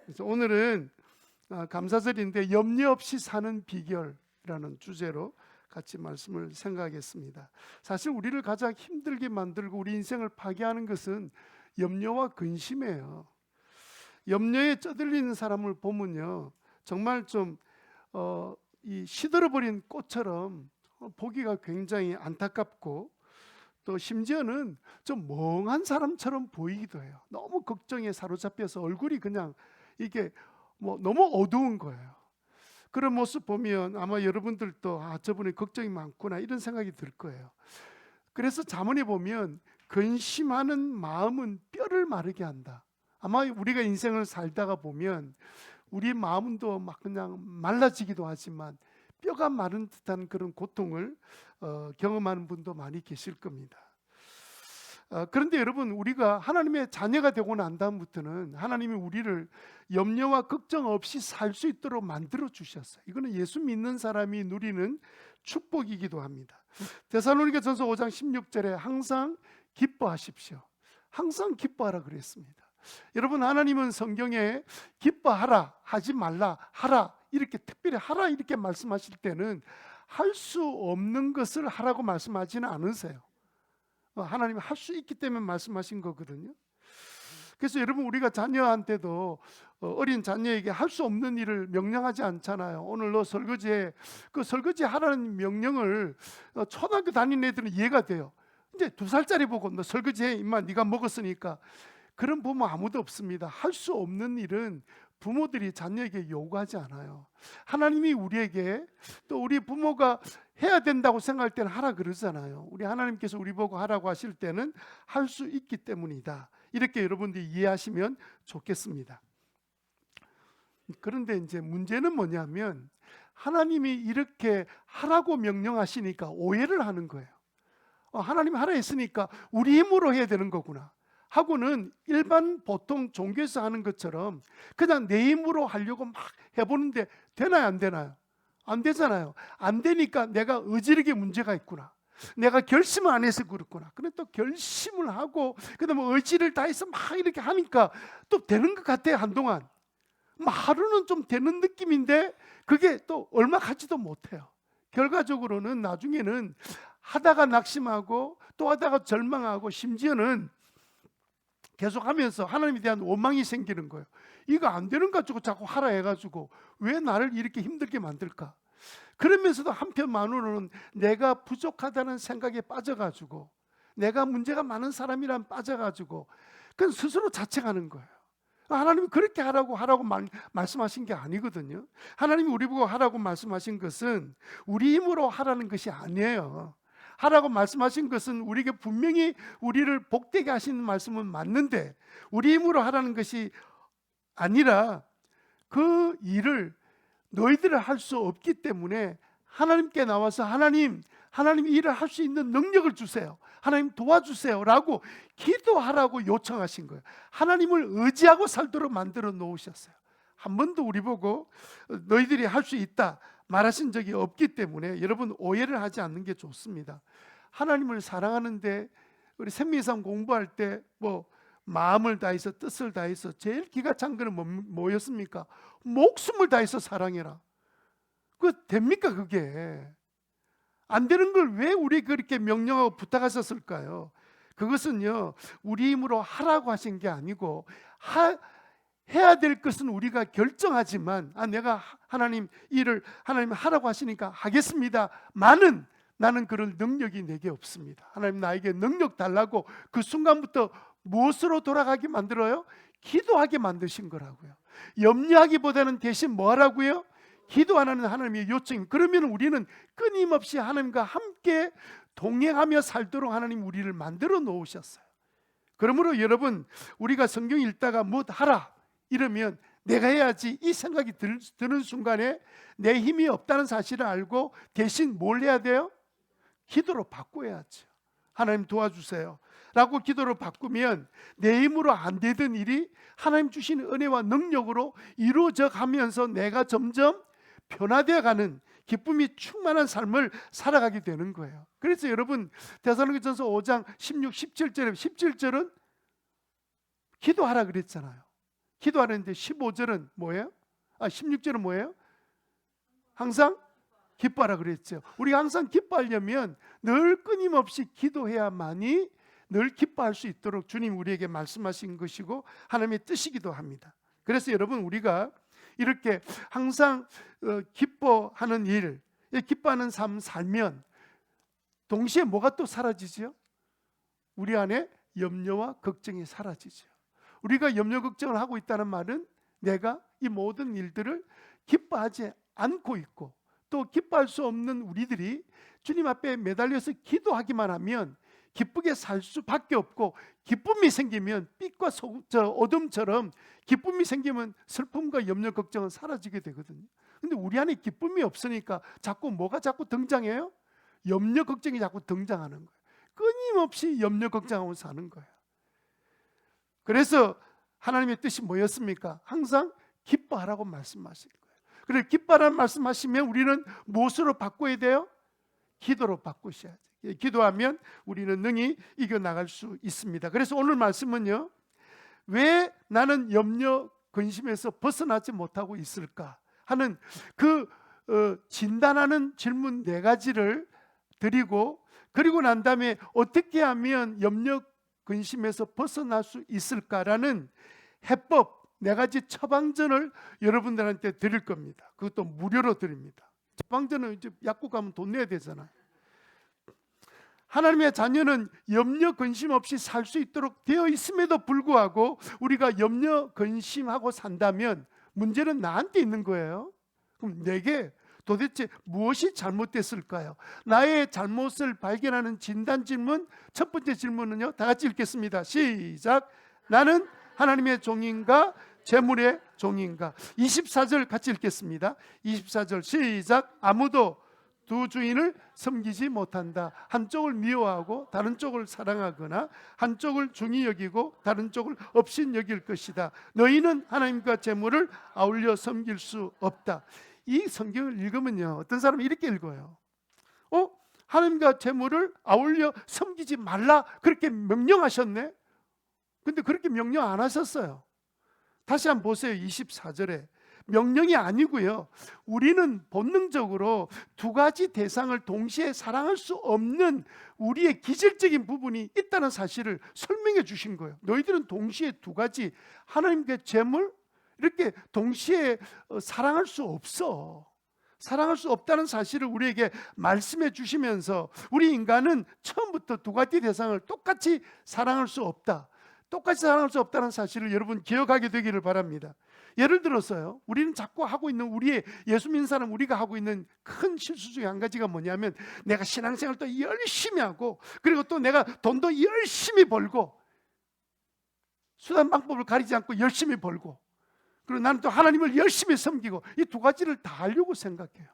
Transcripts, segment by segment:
그래서 오늘은 감사절인데 염려 없이 사는 비결이라는 주제로 같이 말씀을 생각하겠습니다. 사실 우리를 가장 힘들게 만들고 우리 인생을 파괴하는 것은 염려와 근심이에요. 염려에 쩌들리는 사람을 보면요, 정말 좀 이 시들어버린 꽃처럼 보기가 굉장히 안타깝고, 또 심지어는 좀 멍한 사람처럼 보이기도 해요. 너무 걱정에 사로잡혀서 얼굴이 그냥 이게 너무 어두운 거예요. 그런 모습 보면 아마 여러분들도 저분이 걱정이 많구나 이런 생각이 들 거예요. 그래서 잠언에 보면 근심하는 마음은 뼈를 마르게 한다. 아마 우리가 인생을 살다가 보면 우리 마음도 막 그냥 말라지기도 하지만 뼈가 마른 듯한 그런 고통을 경험하는 분도 많이 계실 겁니다. 그런데 여러분, 우리가 하나님의 자녀가 되고 난 다음부터는 하나님이 우리를 염려와 걱정 없이 살 수 있도록 만들어 주셨어요. 이거는 예수 믿는 사람이 누리는 축복이기도 합니다. 데살로니가전서 5장 16절에 항상 기뻐하십시오. 항상 기뻐하라 그랬습니다. 여러분, 하나님은 성경에 기뻐하라, 하지 말라, 하라, 이렇게 특별히 하라 이렇게 말씀하실 때는 할 수 없는 것을 하라고 말씀하지는 않으세요. 하나님이 할 수 있기 때문에 말씀하신 거거든요. 그래서 여러분, 우리가 자녀한테도 어린 자녀에게 할 수 없는 일을 명령하지 않잖아요. 오늘 너 설거지해, 그 설거지 하라는 명령을 초등학교 다니는 애들은 이해가 돼요. 이제 2살짜리 보고 너 설거지해 임마, 네가 먹었으니까. 그런 부모 아무도 없습니다. 할 수 없는 일은 부모들이 자녀에게 요구하지 않아요. 하나님이 우리에게, 또 우리 부모가 해야 된다고 생각할 때는 하라 그러잖아요. 우리 하나님께서 우리 보고 하라고 하실 때는 할 수 있기 때문이다. 이렇게 여러분들이 이해하시면 좋겠습니다. 그런데 이제 문제는 뭐냐면, 하나님이 이렇게 하라고 명령하시니까 오해를 하는 거예요. 하나님이 하라 했으니까 우리 힘으로 해야 되는 거구나 하고는, 일반 보통 종교에서 하는 것처럼 그냥 내 힘으로 하려고 막 해보는데 되나요, 안 되나요? 안 되잖아요. 안 되니까 내가 의지력에 문제가 있구나, 내가 결심을 안 해서 그렇구나. 근데 또 결심을 하고 그다음에 의지를 다해서 막 이렇게 하니까 또 되는 것 같아요. 한동안 하루는 좀 되는 느낌인데 그게 또 얼마 가지도 못해요. 결과적으로는 나중에는 하다가 낙심하고 또 하다가 절망하고, 심지어는 계속하면서 하나님에 대한 원망이 생기는 거예요. 이거 안 되는 것 가지고 자꾸 하라 해가지고 왜 나를 이렇게 힘들게 만들까? 그러면서도 한편만으로는 내가 부족하다는 생각에 빠져가지고, 내가 문제가 많은 사람이란 빠져가지고 그건 스스로 자책하는 거예요. 하나님이 그렇게 하라고 말씀하신 게 아니거든요. 하나님이 우리 보고 하라고 말씀하신 것은 우리 힘으로 하라는 것이 아니에요. 하라고 말씀하신 것은 우리에게 분명히 우리를 복되게 하시는 말씀은 맞는데, 우리 힘으로 하라는 것이 아니라 그 일을 너희들은 할 수 없기 때문에 하나님께 나와서 하나님 일을 할 수 있는 능력을 주세요, 하나님 도와주세요 라고 기도하라고 요청하신 거예요. 하나님을 의지하고 살도록 만들어 놓으셨어요. 한 번도 우리 보고 너희들이 할 수 있다 말하신 적이 없기 때문에 여러분, 오해를 하지 않는 게 좋습니다. 하나님을 사랑하는데, 우리 생명상 공부할 때 마음을 다해서 뜻을 다해서 제일 기가 찬 거는 뭐였습니까? 목숨을 다해서 사랑해라. 그거 됩니까? 그게 안 되는 걸 왜 우리 그렇게 명령하고 부탁하셨을까요? 그것은요, 우리 힘으로 하라고 하신 게 아니고, 해야 될 것은 우리가 결정하지만, 내가 하나님 일을 하나님 하라고 하시니까 하겠습니다만은 나는 그런 능력이 내게 없습니다. 하나님 나에게 능력 달라고 그 순간부터 무엇으로 돌아가게 만들어요? 기도하게 만드신 거라고요. 염려하기보다는 대신 뭐 하라고요? 기도하는 하나님의 요청. 그러면 우리는 끊임없이 하나님과 함께 동행하며 살도록 하나님 우리를 만들어 놓으셨어요. 그러므로 여러분, 우리가 성경 읽다가 뭐 하라 이러면 내가 해야지 이 생각이 드는 순간에 내 힘이 없다는 사실을 알고 대신 뭘 해야 돼요? 기도로 바꿔야죠. 하나님 도와주세요 라고 기도로 바꾸면 내 힘으로 안 되던 일이 하나님 주신 은혜와 능력으로 이루어져 가면서 내가 점점 변화되어 가는 기쁨이 충만한 삶을 살아가게 되는 거예요. 그래서 여러분, 데살로니가전서 5장 16, 17절은 기도하라 그랬잖아요. 기도하는데 15절은 뭐예요? 16절은 뭐예요? 항상 기뻐하라 그랬죠. 우리가 항상 기뻐하려면 늘 끊임없이 기도해야만이 늘 기뻐할 수 있도록 주님 우리에게 말씀하신 것이고 하나님의 뜻이기도 합니다. 그래서 여러분, 우리가 이렇게 항상 기뻐하는 일, 기뻐하는 삶 살면 동시에 뭐가 또 사라지죠? 우리 안에 염려와 걱정이 사라지죠. 우리가 염려 걱정을 하고 있다는 말은 내가 이 모든 일들을 기뻐하지 않고 있고, 또 기뻐할 수 없는 우리들이 주님 앞에 매달려서 기도하기만 하면 기쁘게 살 수밖에 없고, 기쁨이 생기면 빛과 어둠처럼 기쁨이 생기면 슬픔과 염려 걱정은 사라지게 되거든요. 근데 우리 안에 기쁨이 없으니까 뭐가 자꾸 등장해요? 염려 걱정이 자꾸 등장하는 거예요. 끊임없이 염려 걱정하고 사는 거예요. 그래서 하나님의 뜻이 뭐였습니까? 항상 기뻐하라고 말씀하신 거예요. 그래서 기뻐하라는 말씀하시면 우리는 무엇으로 바꿔야 돼요? 기도로 바꾸셔야죠. 기도하면 우리는 능히 이겨나갈 수 있습니다. 그래서 오늘 말씀은요, 왜 나는 염려 근심에서 벗어나지 못하고 있을까 하는 그 진단하는 질문 4가지를 드리고, 그리고 난 다음에 어떻게 하면 염려 근심에서 벗어날 수 있을까라는 해법 4가지 처방전을 여러분들한테 드릴 겁니다. 그것도 무료로 드립니다. 처방전은 이제 약국 가면 돈 내야 되잖아요. 하나님의 자녀는 염려 근심 없이 살 수 있도록 되어 있음에도 불구하고 우리가 염려 근심하고 산다면 문제는 나한테 있는 거예요. 그럼 내게 도대체 무엇이 잘못됐을까요? 나의 잘못을 발견하는 진단 질문, 첫 번째 질문은요, 다 같이 읽겠습니다. 시작. 나는 하나님의 종인가 재물의 종인가? 24절 같이 읽겠습니다. 24절 시작. 아무도 두 주인을 섬기지 못한다. 한쪽을 미워하고 다른 쪽을 사랑하거나 한쪽을 중히 여기고 다른 쪽을 업신 여길 것이다. 너희는 하나님과 재물을 아울러 섬길 수 없다. 이 성경을 읽으면요, 어떤 사람은 이렇게 읽어요. 하나님과 재물을 아울러 섬기지 말라 그렇게 명령하셨네. 근데 그렇게 명령 안 하셨어요. 다시 한번 보세요. 24절에 명령이 아니고요, 우리는 본능적으로 2가지 대상을 동시에 사랑할 수 없는 우리의 기질적인 부분이 있다는 사실을 설명해 주신 거예요. 너희들은 동시에 2가지 하나님과 재물 이렇게 동시에 사랑할 수 없어. 사랑할 수 없다는 사실을 우리에게 말씀해 주시면서 우리 인간은 처음부터 2가지 대상을 똑같이 사랑할 수 없다, 똑같이 사랑할 수 없다는 사실을 여러분 기억하게 되기를 바랍니다. 예를 들어서요, 우리는 자꾸 하고 있는, 우리의 예수 믿는 사람 우리가 하고 있는 큰 실수 중에 한 가지가 뭐냐면, 내가 신앙생활 또 열심히 하고, 그리고 또 내가 돈도 열심히 벌고, 수단 방법을 가리지 않고 열심히 벌고, 그리고 나는 또 하나님을 열심히 섬기고, 이 2가지를 다 하려고 생각해요.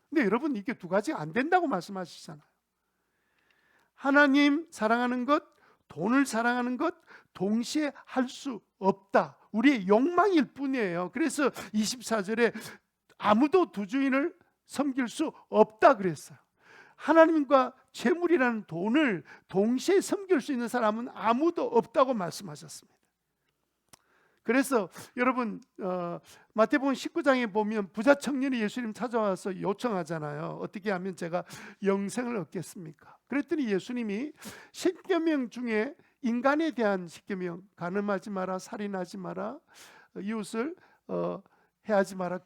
근데 여러분, 이게 2가지가 안 된다고 말씀하시잖아요. 하나님 사랑하는 것, 돈을 사랑하는 것 동시에 할 수 없다. 우리의 욕망일 뿐이에요. 그래서 24절에 아무도 두 주인을 섬길 수 없다 그랬어요. 하나님과 재물이라는 돈을 동시에 섬길 수 있는 사람은 아무도 없다고 말씀하셨습니다. 그래서 여러분, 마태복음 19장에 보면 부자 청년이 예수님 찾아와서 요청하잖아요. 어떻게 하면 제가 영생을 얻겠습니까? 그랬더니 예수님이 10계명 중에 인간에 대한 10계명, 간음하지 마라, 살인하지 마라, 이웃을 해하지 마라,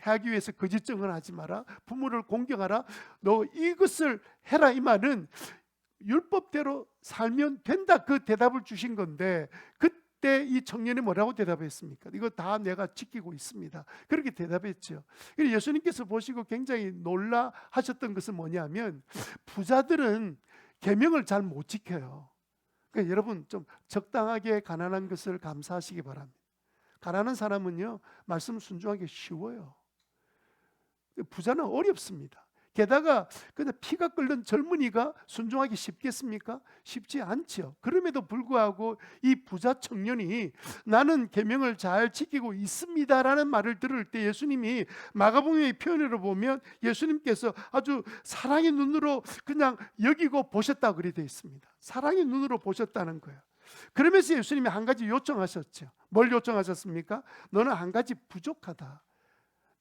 해하기 위해서 거짓 증언하지 마라, 부모를 공경하라, 너 이것을 해라, 이 말은 율법대로 살면 된다, 그 대답을 주신 건데, 그때 이 청년이 뭐라고 대답했습니까? 이거 다 내가 지키고 있습니다. 그렇게 대답했죠. 예수님께서 보시고 굉장히 놀라하셨던 것은 뭐냐면, 부자들은 계명을 잘 못 지켜요. 그러니까 여러분, 좀 적당하게 가난한 것을 감사하시기 바랍니다. 가난한 사람은요, 말씀 순종하기 쉬워요. 부자는 어렵습니다. 게다가 그냥 피가 끓는 젊은이가 순종하기 쉽겠습니까? 쉽지 않죠. 그럼에도 불구하고 이 부자 청년이 나는 계명을 잘 지키고 있습니다라는 말을 들을 때 예수님이 마가복음의 표현으로 보면 예수님께서 아주 사랑의 눈으로 그냥 여기고 보셨다고 그렇게 되어 있습니다. 사랑의 눈으로 보셨다는 거예요. 그러면서 예수님이 한 가지 요청하셨죠. 뭘 요청하셨습니까? 너는 한 가지 부족하다.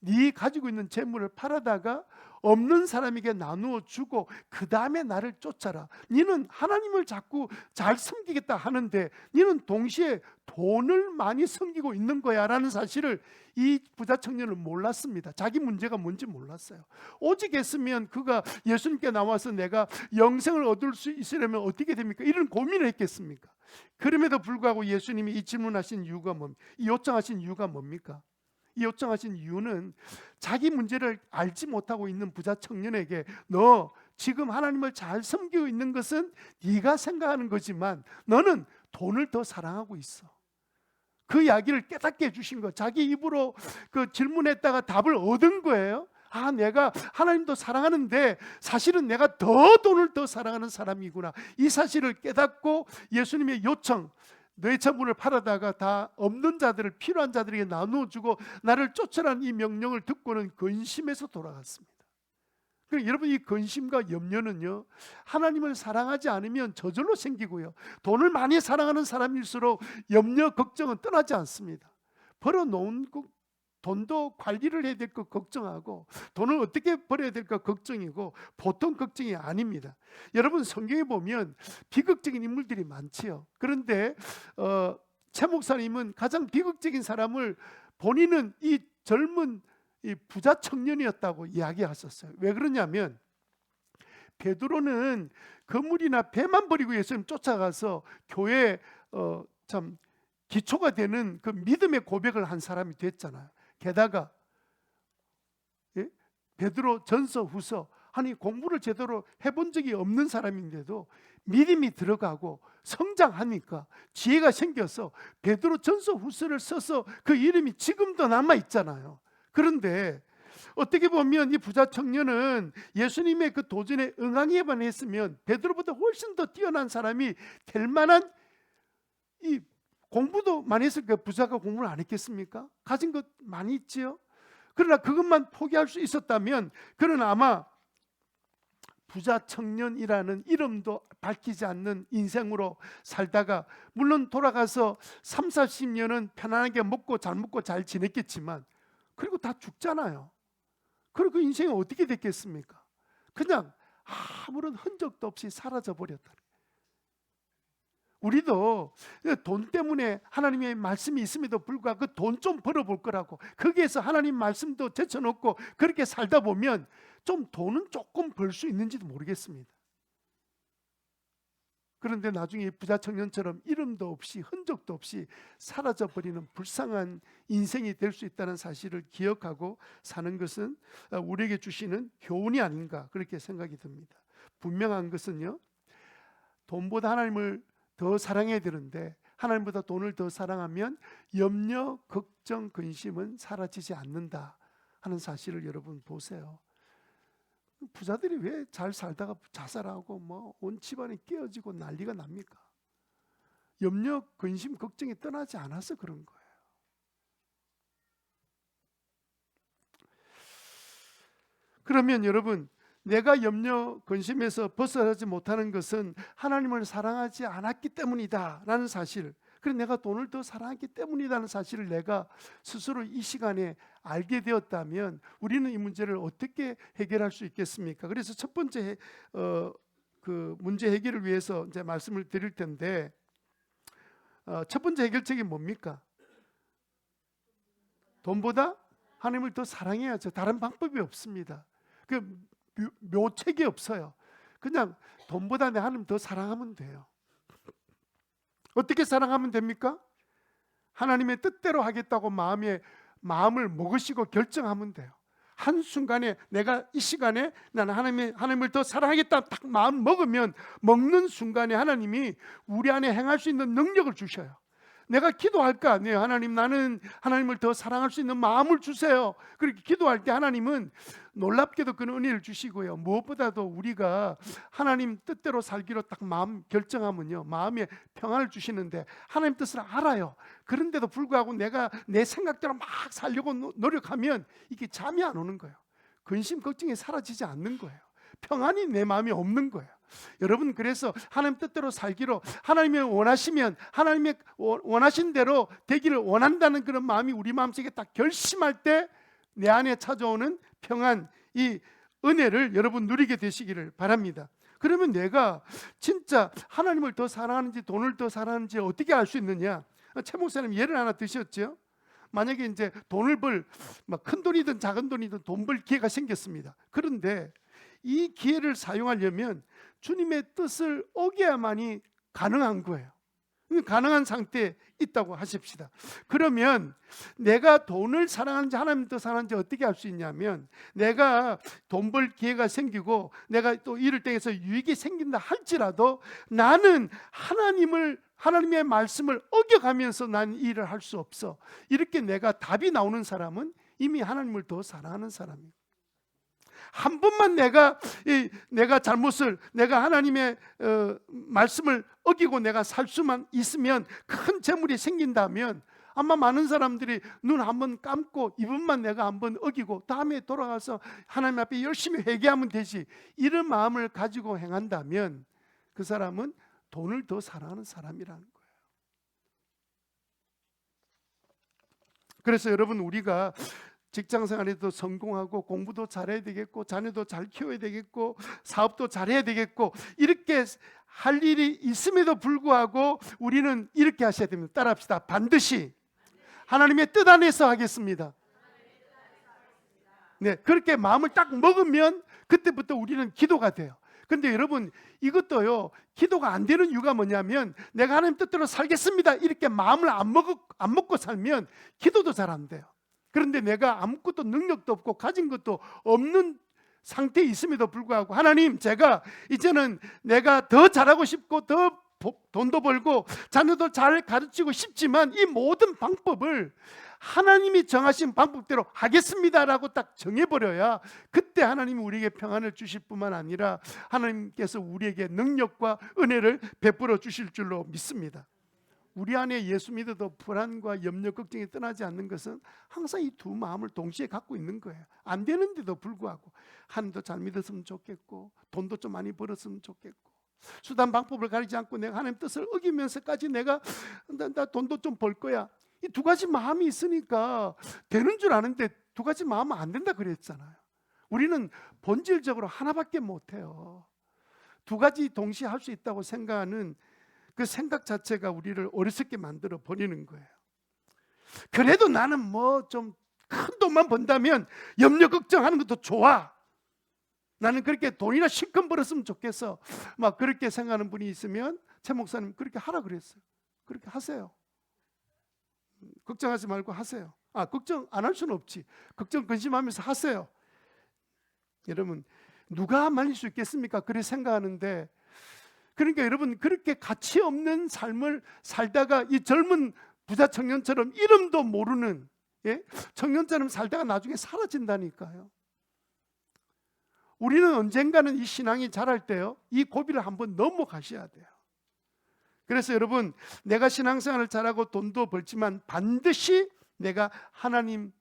네 가지고 있는 재물을 팔아다가 없는 사람에게 나누어 주고 그 다음에 나를 쫓아라. 너는 하나님을 자꾸 잘 섬기겠다 하는데 너는 동시에 돈을 많이 섬기고 있는 거야 라는 사실을 이 부자 청년은 몰랐습니다. 자기 문제가 뭔지 몰랐어요. 오직 했으면 그가 예수님께 나와서 내가 영생을 얻을 수 있으려면 어떻게 됩니까? 이런 고민을 했겠습니까? 그럼에도 불구하고 예수님이 이 질문하신 이유가 뭡니까? 이 요청하신 이유가 뭡니까? 이 요청하신 이유는 자기 문제를 알지 못하고 있는 부자 청년에게 너 지금 하나님을 잘 섬기고 있는 것은 네가 생각하는 거지만 너는 돈을 더 사랑하고 있어. 그 이야기를 깨닫게 해주신 거. 자기 입으로 그 질문했다가 답을 얻은 거예요. 아, 내가 하나님도 사랑하는데 사실은 내가 더 돈을 더 사랑하는 사람이구나. 이 사실을 깨닫고 예수님의 요청, 내 재물을 팔아다가 다 없는 자들을 필요한 자들에게 나누어주고 나를 쫓아라는 이 명령을 듣고는 근심해서 돌아갔습니다. 그러니까 여러분, 이 근심과 염려는요, 하나님을 사랑하지 않으면 저절로 생기고요, 돈을 많이 사랑하는 사람일수록 염려, 걱정은 떠나지 않습니다. 벌어놓은 돈도 관리를 해야 될 것 걱정하고 돈을 어떻게 벌어야 될까 걱정이고 보통 걱정이 아닙니다. 여러분, 성경에 보면 비극적인 인물들이 많지요. 그런데 최 목사님은 가장 비극적인 사람을 본인은 이 젊은 이 부자 청년이었다고 이야기하셨어요. 왜 그러냐면 베드로는 그물이나 배만 버리고 예수님 쫓아가서 교회 참 기초가 되는 그 믿음의 고백을 한 사람이 됐잖아요. 게다가 베드로 전서 후서 아니 공부를 제대로 해본 적이 없는 사람인데도 믿음이 들어가고 성장하니까 지혜가 생겨서 베드로 전서 후서를 써서 그 이름이 지금도 남아 있잖아요. 그런데 어떻게 보면 이 부자 청년은 예수님의 그 도전에 응하기만 했으면 베드로보다 훨씬 더 뛰어난 사람이 될 만한 이 공부도 많이 했을 거예요. 부자가 공부를 안 했겠습니까? 가진 것 많이 있지요. 그러나 그것만 포기할 수 있었다면 그는 아마 부자 청년이라는 이름도 밝히지 않는 인생으로 살다가 물론 돌아가서 30-40년은 편안하게 먹고 잘 지냈겠지만 그리고 다 죽잖아요. 그리고 그 인생이 어떻게 됐겠습니까? 그냥 아무런 흔적도 없이 사라져 버렸다. 우리도 돈 때문에 하나님의 말씀이 있음에도 불구하고 그 돈 좀 벌어볼 거라고 거기에서 하나님 말씀도 제쳐놓고 그렇게 살다 보면 좀 돈은 조금 벌 수 있는지도 모르겠습니다. 그런데 나중에 부자 청년처럼 이름도 없이 흔적도 없이 사라져버리는 불쌍한 인생이 될 수 있다는 사실을 기억하고 사는 것은 우리에게 주시는 교훈이 아닌가 그렇게 생각이 듭니다. 분명한 것은요, 돈보다 하나님을 더 사랑해야 되는데 하나님보다 돈을 더 사랑하면 염려, 걱정, 근심은 사라지지 않는다 하는 사실을 여러분 보세요. 부자들이 왜 잘 살다가 자살하고 뭐 온 집안이 깨어지고 난리가 납니까? 염려, 근심, 걱정이 떠나지 않아서 그런 거예요. 그러면 여러분, 내가 염려, 근심에서 벗어나지 못하는 것은 하나님을 사랑하지 않았기 때문이다 라는 사실, 그리고 내가 돈을 더 사랑했기 때문이라는 사실을 내가 스스로 이 시간에 알게 되었다면 우리는 이 문제를 어떻게 해결할 수 있겠습니까? 그래서 첫 번째 그 문제 해결을 위해서 이제 말씀을 드릴 텐데, 첫 번째 해결책이 뭡니까? 돈보다 하나님을 더 사랑해야죠. 다른 방법이 없습니다. 그 묘책이 없어요. 그냥 돈보다 내 하나님 더 사랑하면 돼요. 어떻게 사랑하면 됩니까? 하나님의 뜻대로 하겠다고 마음을 먹으시고 결정하면 돼요. 한순간에 내가 이 시간에 나는 하나님을 더 사랑하겠다 딱 마음 먹으면 먹는 순간에 하나님이 우리 안에 행할 수 있는 능력을 주셔요. 내가 기도할 거 아니에요. 하나님, 나는 하나님을 더 사랑할 수 있는 마음을 주세요. 그렇게 기도할 때 하나님은 놀랍게도 그 은혜를 주시고요, 무엇보다도 우리가 하나님 뜻대로 살기로 딱 마음 결정하면요, 마음에 평안을 주시는데 하나님 뜻을 알아요. 그런데도 불구하고 내가 내 생각대로 막 살려고 노력하면 이게 잠이 안 오는 거예요. 근심 걱정이 사라지지 않는 거예요. 평안이 내 마음에 없는 거예요. 여러분, 그래서 하나님 뜻대로 살기로, 하나님이 원하시면 하나님의 원하신 대로 되기를 원한다는 그런 마음이 우리 마음속에 딱 결심할 때 내 안에 찾아오는 평안, 이 은혜를 여러분 누리게 되시기를 바랍니다. 그러면 내가 진짜 하나님을 더 사랑하는지 돈을 더 사랑하는지 어떻게 알 수 있느냐? 최 목사님 예를 하나 드셨죠? 만약에 이제 돈을 큰 돈이든 작은 돈이든 돈 벌 기회가 생겼습니다. 그런데 이 기회를 사용하려면 주님의 뜻을 어겨야만이 가능한 거예요. 가능한 상태에 있다고 하십시다. 그러면 내가 돈을 사랑하는지 하나님을 더 사랑하는지 어떻게 알 수 있냐면, 내가 돈 벌 기회가 생기고 내가 또 이를 통해서 유익이 생긴다 할지라도 나는 하나님의 말씀을 어겨가면서 난 일을 할 수 없어. 이렇게 내가 답이 나오는 사람은 이미 하나님을 더 사랑하는 사람이에요. 한 번만 내가 잘못을, 내가 하나님의 말씀을 어기고 내가 살 수만 있으면, 큰 재물이 생긴다면 아마 많은 사람들이 눈 한번 감고 이번만 내가 한번 어기고 다음에 돌아가서 하나님 앞에 열심히 회개하면 되지, 이런 마음을 가지고 행한다면 그 사람은 돈을 더 사랑하는 사람이라는 거예요. 그래서 여러분, 우리가 직장 생활에도 성공하고 공부도 잘해야 되겠고 자녀도 잘 키워야 되겠고 사업도 잘해야 되겠고 이렇게 할 일이 있음에도 불구하고 우리는 이렇게 하셔야 됩니다. 따라합시다. 반드시 하나님의 뜻 안에서 하겠습니다. 네, 그렇게 마음을 딱 먹으면 그때부터 우리는 기도가 돼요. 근데 여러분, 이것도요, 기도가 안 되는 이유가 뭐냐면, 내가 하나님 뜻대로 살겠습니다 이렇게 마음을 안 먹고 살면 기도도 잘 안 돼요. 그런데 내가 아무것도 능력도 없고 가진 것도 없는 상태에 있음에도 불구하고, 하나님, 제가 이제는 내가 더 잘하고 싶고 더 돈도 벌고 자녀도 잘 가르치고 싶지만 이 모든 방법을 하나님이 정하신 방법대로 하겠습니다라고 딱 정해버려야 그때 하나님이 우리에게 평안을 주실 뿐만 아니라 하나님께서 우리에게 능력과 은혜를 베풀어 주실 줄로 믿습니다. 우리 안에 예수 믿어도 불안과 염려, 걱정이 떠나지 않는 것은 항상 이 두 마음을 동시에 갖고 있는 거예요. 안 되는데도 불구하고 하나님도 잘 믿었으면 좋겠고 돈도 좀 많이 벌었으면 좋겠고 수단 방법을 가리지 않고 내가 하나님 뜻을 어기면서까지 내가 나 돈도 좀 벌 거야. 이 두 가지 마음이 있으니까 되는 줄 아는데 두 가지 마음은 안 된다 그랬잖아요. 우리는 본질적으로 하나밖에 못해요. 두 가지 동시에 할 수 있다고 생각하는 그 생각 자체가 우리를 어리석게 만들어 버리는 거예요. 그래도 나는 뭐 좀 큰 돈만 번다면 염려 걱정하는 것도 좋아. 나는 그렇게 돈이나 실컷 벌었으면 좋겠어. 막 그렇게 생각하는 분이 있으면 최 목사님 그렇게 하라 그랬어요. 그렇게 하세요. 걱정하지 말고 하세요. 걱정 안 할 수는 없지. 걱정 근심하면서 하세요. 여러분, 누가 말릴 수 있겠습니까? 그렇게 생각하는데, 그러니까 여러분, 그렇게 가치 없는 삶을 살다가 이 젊은 부자 청년처럼 이름도 모르는 청년처럼 살다가 나중에 사라진다니까요. 우리는 언젠가는 이 신앙이 자랄 때요, 이 고비를 한번 넘어가셔야 돼요. 그래서 여러분, 내가 신앙생활을 잘하고 돈도 벌지만 반드시 내가 하나님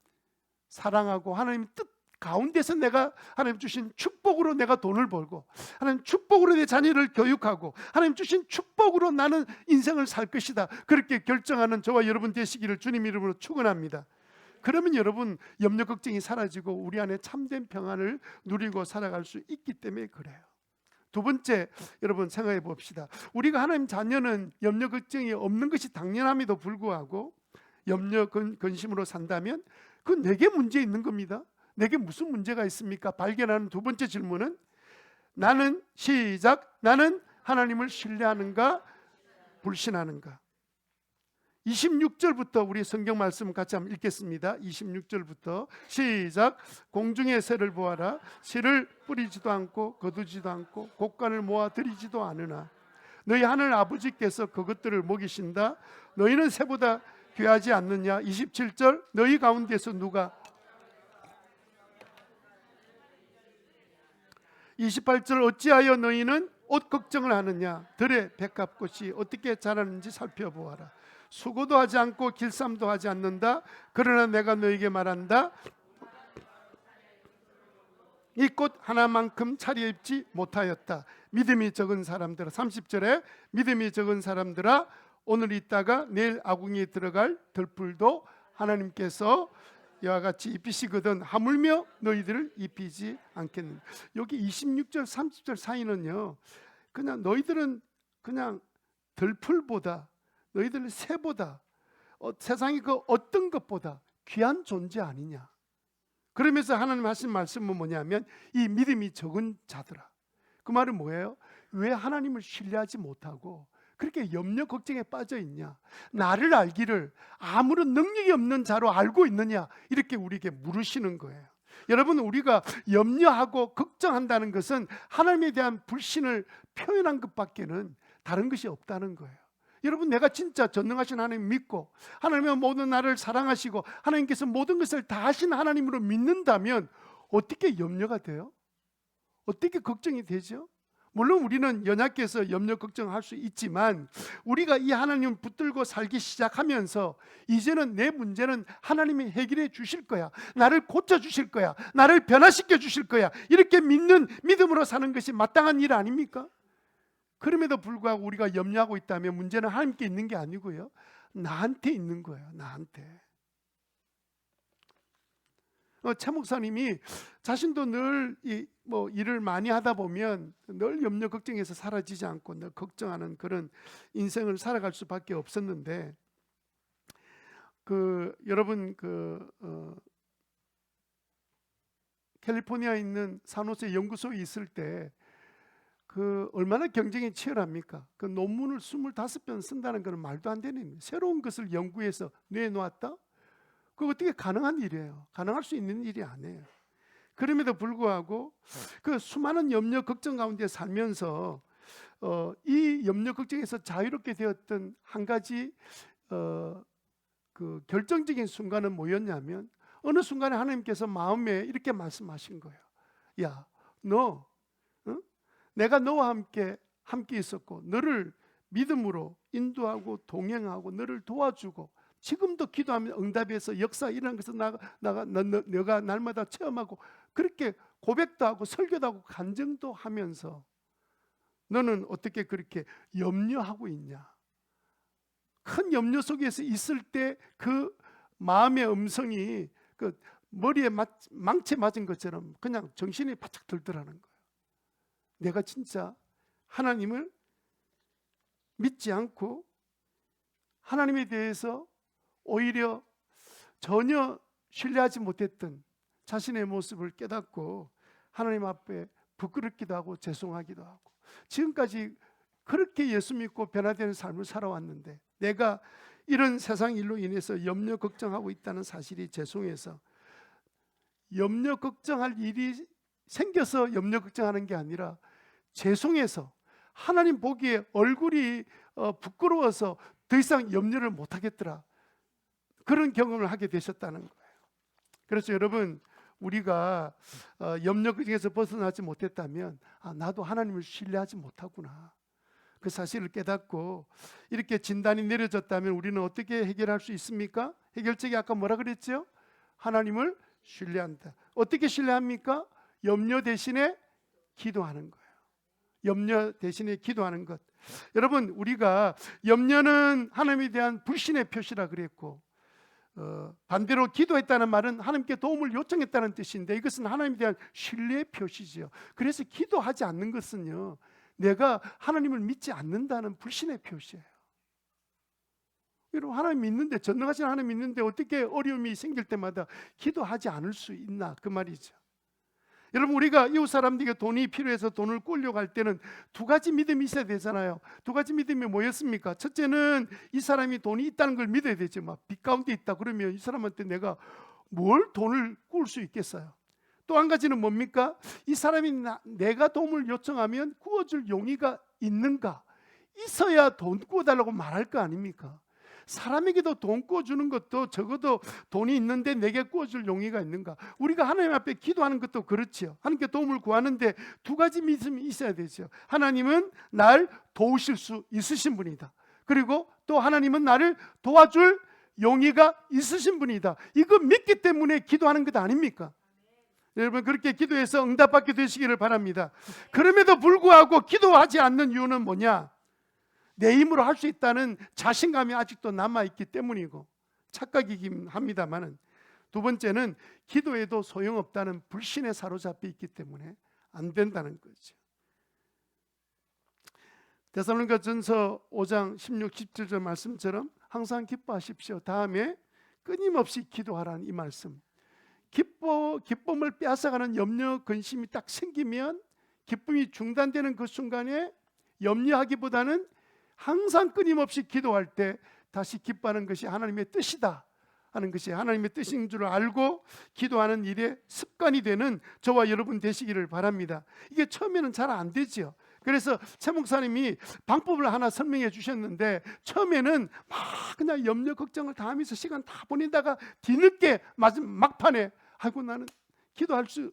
사랑하고 하나님 뜻 가운데서 내가 하나님 주신 축복으로 내가 돈을 벌고 하나님 축복으로 내 자녀를 교육하고 하나님 주신 축복으로 나는 인생을 살 것이다, 그렇게 결정하는 저와 여러분 되시기를 주님 이름으로 축원합니다. 그러면 여러분, 염려 걱정이 사라지고 우리 안에 참된 평안을 누리고 살아갈 수 있기 때문에 그래요. 두 번째, 여러분 생각해 봅시다. 우리가 하나님 자녀는 염려 걱정이 없는 것이 당연함에도 불구하고 염려 근심으로 산다면 그건 내게 문제 있는 겁니다. 내게 무슨 문제가 있습니까? 발견하는 두 번째 질문은 나는 하나님을 신뢰하는가 불신하는가? 26절부터 우리 성경 말씀 같이 한번 읽겠습니다. 26절부터 시작. 공중의 새를 보아라. 씨를 뿌리지도 않고 거두지도 않고 곡간을 모아 들이지도 않으나 너희 하늘 아버지께서 그것들을 먹이신다. 너희는 새보다 귀하지 않느냐? 27절. 너희 가운데서 누가 28절. 어찌하여 너희는 옷 걱정을 하느냐? 들의 백합꽃이 어떻게 자라는지 살펴보아라. 수고도 하지 않고 길쌈도 하지 않는다. 그러나 내가 너에게 말한다. 이 꽃 하나만큼 차려입지 못하였다. 믿음이 적은 사람들아, 30절에 믿음이 적은 사람들아, 오늘 있다가 내일 아궁이에 들어갈 들풀도 하나님께서 이와 같이 입히시거든 하물며 너희들을 입히지 않겠느냐. 여기 26절 30절 사이는요, 그냥 너희들은 그냥 들풀보다, 너희들 새보다, 세상의 그 어떤 것보다 귀한 존재 아니냐. 그러면서 하나님 하신 말씀은 뭐냐면 이 믿음이 적은 자들아. 그 말은 뭐예요? 왜 하나님을 신뢰하지 못하고 그렇게 염려 걱정에 빠져 있냐? 나를 알기를 아무런 능력이 없는 자로 알고 있느냐? 이렇게 우리에게 물으시는 거예요. 여러분, 우리가 염려하고 걱정한다는 것은 하나님에 대한 불신을 표현한 것밖에는 다른 것이 없다는 거예요. 여러분, 내가 진짜 전능하신 하나님 믿고 하나님은 모든 나를 사랑하시고 하나님께서 모든 것을 다 하신 하나님으로 믿는다면 어떻게 염려가 돼요? 어떻게 걱정이 되죠? 물론 우리는 연약해서 염려 걱정할 수 있지만 우리가 이 하나님을 붙들고 살기 시작하면서 이제는 내 문제는 하나님이 해결해 주실 거야, 나를 고쳐 주실 거야, 나를 변화시켜 주실 거야, 이렇게 믿는 믿음으로 사는 것이 마땅한 일 아닙니까? 그럼에도 불구하고 우리가 염려하고 있다면 문제는 하나님께 있는 게 아니고요, 나한테 있는 거예요. 나한테. 최 목사님이 자신도 늘 일을 많이 하다 보면 늘 염려 걱정에서 사라지지 않고 늘 걱정하는 그런 인생을 살아갈 수밖에 없었는데, 여러분 캘리포니아에 있는 산호세 연구소에 있을 때 얼마나 경쟁이 치열합니까? 그 논문을 25편 쓴다는 것은 말도 안 되는 일이에요. 새로운 것을 연구해서 내놓았다? 그거 어떻게 가능한 일이에요? 가능할 수 있는 일이 아니에요. 그럼에도 불구하고 그 수많은 염려 걱정 가운데 살면서 이 염려 걱정에서 자유롭게 되었던 한 가지 그 결정적인 순간은 뭐였냐면, 어느 순간에 하나님께서 마음에 이렇게 말씀하신 거예요. 야, 너 내가 너와 함께 있었고 너를 믿음으로 인도하고 동행하고 너를 도와주고 지금도 기도하면 응답해서 역사 일어난 것을 너가 날마다 체험하고 그렇게 고백도 하고 설교도 하고 간증도 하면서 너는 어떻게 그렇게 염려하고 있냐? 큰 염려 속에서 있을 때 그 마음의 음성이 그 머리에 망치 맞은 것처럼 그냥 정신이 바짝 들더라는 거예요. 내가 진짜 하나님을 믿지 않고 하나님에 대해서 오히려 전혀 신뢰하지 못했던 자신의 모습을 깨닫고 하나님 앞에 부끄럽기도 하고 죄송하기도 하고, 지금까지 그렇게 예수 믿고 변화되는 삶을 살아왔는데 내가 이런 세상 일로 인해서 염려 걱정하고 있다는 사실이 죄송해서, 염려 걱정할 일이 생겨서 염려 걱정하는 게 아니라 죄송해서 하나님 보기에 얼굴이 부끄러워서 더 이상 염려를 못하겠더라, 그런 경험을 하게 되셨다는 거예요. 그래서 여러분, 우리가 염려 걱정에서 벗어나지 못했다면 나도 하나님을 신뢰하지 못하구나, 그 사실을 깨닫고 이렇게 진단이 내려졌다면 우리는 어떻게 해결할 수 있습니까? 해결책이 아까 뭐라 그랬죠? 하나님을 신뢰한다. 어떻게 신뢰합니까? 염려 대신에 기도하는 거예요. 염려 대신에 기도하는 것. 여러분, 우리가 염려는 하나님에 대한 불신의 표시라 그랬고, 반대로 기도했다는 말은 하나님께 도움을 요청했다는 뜻인데 이것은 하나님에 대한 신뢰의 표시죠. 그래서 기도하지 않는 것은요, 내가 하나님을 믿지 않는다는 불신의 표시예요. 여러분, 하나님 믿는데, 전능하신 하나님 믿는데 어떻게 어려움이 생길 때마다 기도하지 않을 수 있나, 그 말이죠. 여러분, 우리가 이웃 사람들에게 돈이 필요해서 돈을 꿀려고 할 때는 두 가지 믿음이 있어야 되잖아요. 두 가지 믿음이 뭐였습니까? 첫째는 이 사람이 돈이 있다는 걸 믿어야 되죠. 막 빚 가운데 있다 그러면 이 사람한테 내가 뭘 돈을 꿀 수 있겠어요? 또 한 가지는 뭡니까? 이 사람이 내가 도움을 요청하면 구워줄 용의가 있는가? 있어야 돈 구워달라고 말할 거 아닙니까? 사람에게도 돈 구워주는 것도 적어도 돈이 있는데 내게 구워줄 용의가 있는가? 우리가 하나님 앞에 기도하는 것도 그렇지요. 하나님께 도움을 구하는데 두 가지 믿음이 있어야 되죠. 하나님은 날 도우실 수 있으신 분이다. 그리고 또 하나님은 나를 도와줄 용의가 있으신 분이다. 이거 믿기 때문에 기도하는 것 아닙니까? 여러분 그렇게 기도해서 응답받게 되시기를 바랍니다. 그럼에도 불구하고 기도하지 않는 이유는 뭐냐? 내 힘으로 할 수 있다는 자신감이 아직도 남아있기 때문이고, 착각이긴 합니다만은, 두 번째는 기도해도 소용없다는 불신에 사로잡혀 있기 때문에 안 된다는 거죠. 데살로니가전서 5장 16, 17절 말씀처럼 항상 기뻐하십시오. 다음에 끊임없이 기도하라는 이 말씀. 기쁨을 빼앗아가는 염려, 근심이 딱 생기면 기쁨이 중단되는 그 순간에 염려하기보다는 항상 끊임없이 기도할 때 다시 기뻐하는 것이 하나님의 뜻이다 하는 것이 하나님의 뜻인 줄 알고 기도하는 일에 습관이 되는 저와 여러분 되시기를 바랍니다. 이게 처음에는 잘 안 되죠. 그래서 최 목사님이 방법을 하나 설명해 주셨는데, 처음에는 막 그냥 염려 걱정을 다 하면서 시간 다 보내다가 뒤늦게 막판에 아이고 나는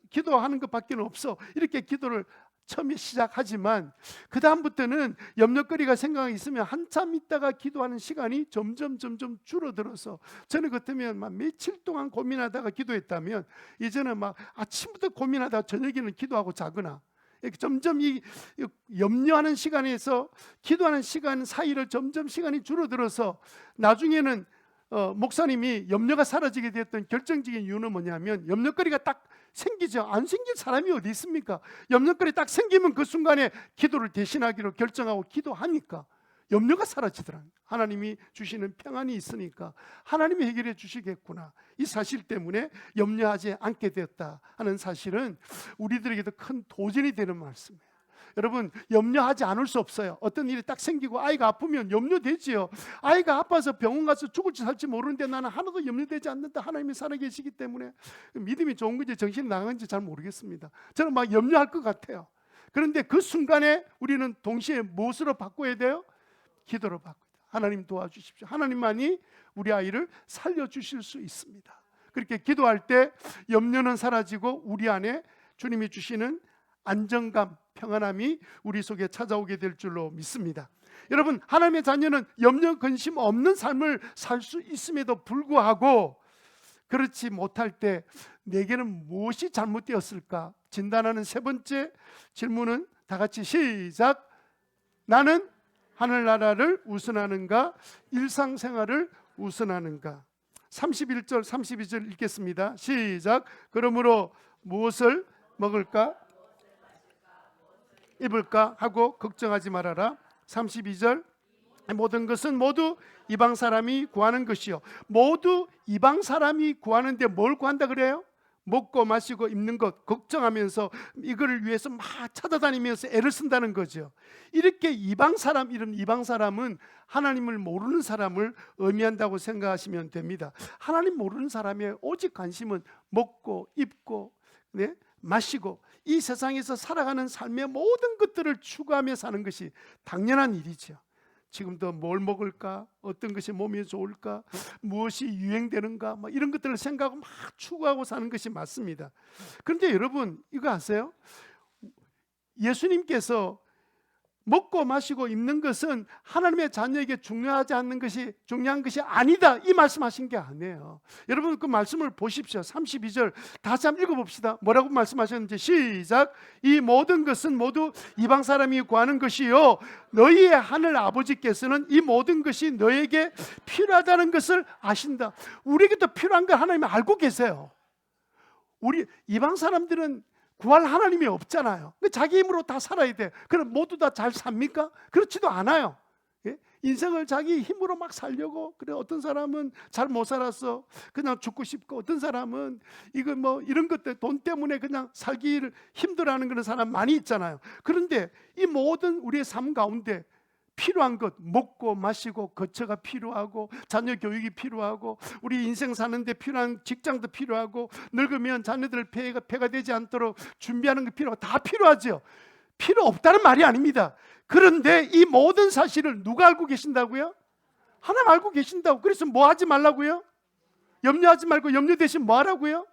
기도하는 것밖에 없어, 이렇게 기도를 처음에 시작하지만 그 다음부터는 염려거리가 생각이 있으면 한참 있다가 기도하는 시간이 점점 줄어들어서, 저는 그때면 막 며칠 동안 고민하다가 기도했다면 이제는 막 아침부터 고민하다가 저녁에는 기도하고 자거나, 이렇게 점점 이 염려하는 시간에서 기도하는 시간 사이를 점점 시간이 줄어들어서 나중에는 목사님이 염려가 사라지게 되었던 결정적인 이유는 뭐냐면, 염려거리가 딱 생기죠. 안 생길 사람이 어디 있습니까? 염려거리 딱 생기면 그 순간에 기도를 대신하기로 결정하고 기도하니까 염려가 사라지더라고요. 하나님이 주시는 평안이 있으니까 하나님이 해결해 주시겠구나, 이 사실 때문에 염려하지 않게 되었다 하는 사실은 우리들에게도 큰 도전이 되는 말씀이에요. 여러분, 염려하지 않을 수 없어요. 어떤 일이 딱 생기고 아이가 아프면 염려되지요. 아이가 아파서 병원 가서 죽을지 살지 모르는데 나는 하나도 염려되지 않는다. 하나님이 살아계시기 때문에. 믿음이 좋은 건지 정신이 나간 건지 잘 모르겠습니다. 저는 막 염려할 것 같아요. 그런데 그 순간에 우리는 동시에 무엇으로 바꿔야 돼요? 기도로 바꿔야 돼요. 하나님 도와주십시오. 하나님만이 우리 아이를 살려주실 수 있습니다. 그렇게 기도할 때 염려는 사라지고 우리 안에 주님이 주시는 안정감, 평안함이 우리 속에 찾아오게 될 줄로 믿습니다. 여러분, 하나님의 자녀는 염려, 근심 없는 삶을 살 수 있음에도 불구하고 그렇지 못할 때 내게는 무엇이 잘못되었을까? 진단하는 세 번째 질문은 다 같이 시작. 나는 하늘나라를 우선하는가? 일상생활을 우선하는가? 31절, 32절 읽겠습니다. 시작. 그러므로 무엇을 먹을까? 입을까? 하고 걱정하지 말아라. 32절. 모든 것은 모두 이방 사람이 구하는 것이요. 모두 이방 사람이 구하는데 뭘 구한다 그래요? 먹고 마시고 입는 것 걱정하면서 이거를 위해서 막 찾아다니면서 애를 쓴다는 거죠. 이렇게 이방 사람은 하나님을 모르는 사람을 의미한다고 생각하시면 됩니다. 하나님 모르는 사람의 오직 관심은 먹고 입고 마시고 이 세상에서 살아가는 삶의 모든 것들을 추구하며 사는 것이 당연한 일이죠. 지금도 뭘 먹을까? 어떤 것이 몸에 좋을까? 무엇이 유행되는가? 이런 것들을 생각하고 막 추구하고 사는 것이 맞습니다. 그런데 여러분, 이거 아세요? 예수님께서 먹고 마시고 입는 것은 하나님의 자녀에게 중요한 것이 아니다, 이 말씀하신 게 아니에요. 여러분 그 말씀을 보십시오. 32절 다시 한번 읽어봅시다. 뭐라고 말씀하셨는지 시작. 이 모든 것은 모두 이방 사람이 구하는 것이요 너희의 하늘 아버지께서는 이 모든 것이 너에게 필요하다는 것을 아신다. 우리에게도 필요한 걸 하나님이 알고 계세요. 우리 이방 사람들은 구할 하나님이 없잖아요. 자기 힘으로 다 살아야 돼. 그럼 모두 다 잘 삽니까? 그렇지도 않아요. 인생을 자기 힘으로 막 살려고 그래. 어떤 사람은 잘 못 살았어. 그냥 죽고 싶고, 어떤 사람은 이런 것들 돈 때문에 그냥 살기를 힘들어하는 그런 사람 많이 있잖아요. 그런데 이 모든 우리의 삶 가운데 필요한 것, 먹고 마시고 거처가 필요하고 자녀 교육이 필요하고 우리 인생 사는데 필요한 직장도 필요하고 늙으면 자녀들 폐가 되지 않도록 준비하는 게 필요하고 다 필요하죠. 필요 없다는 말이 아닙니다. 그런데 이 모든 사실을 누가 알고 계신다고요? 하나님 알고 계신다고. 그래서 뭐 하지 말라고요? 염려하지 말고 염려 대신 뭐 하라고요?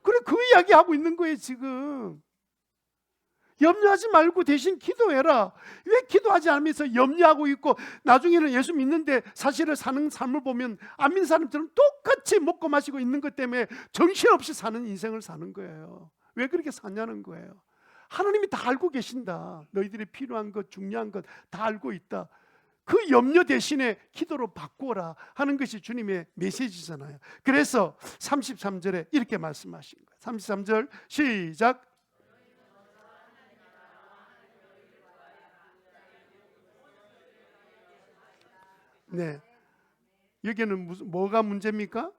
그래, 그 이야기 하고 있는 거예요 지금. 염려하지 말고 대신 기도해라. 왜 기도하지 않으면서 염려하고 있고 나중에는 예수 믿는데 사실을 사는 삶을 보면 안 믿는 사람처럼 똑같이 먹고 마시고 있는 것 때문에 정신없이 사는 인생을 사는 거예요. 왜 그렇게 사냐는 거예요. 하나님이 다 알고 계신다. 너희들이 필요한 것, 중요한 것 다 알고 있다. 그 염려 대신에 기도로 바꾸어라 하는 것이 주님의 메시지잖아요. 그래서 33절에 이렇게 말씀하신 거예요. 33절 시작. 네, 여기는 뭐가 문제입니까?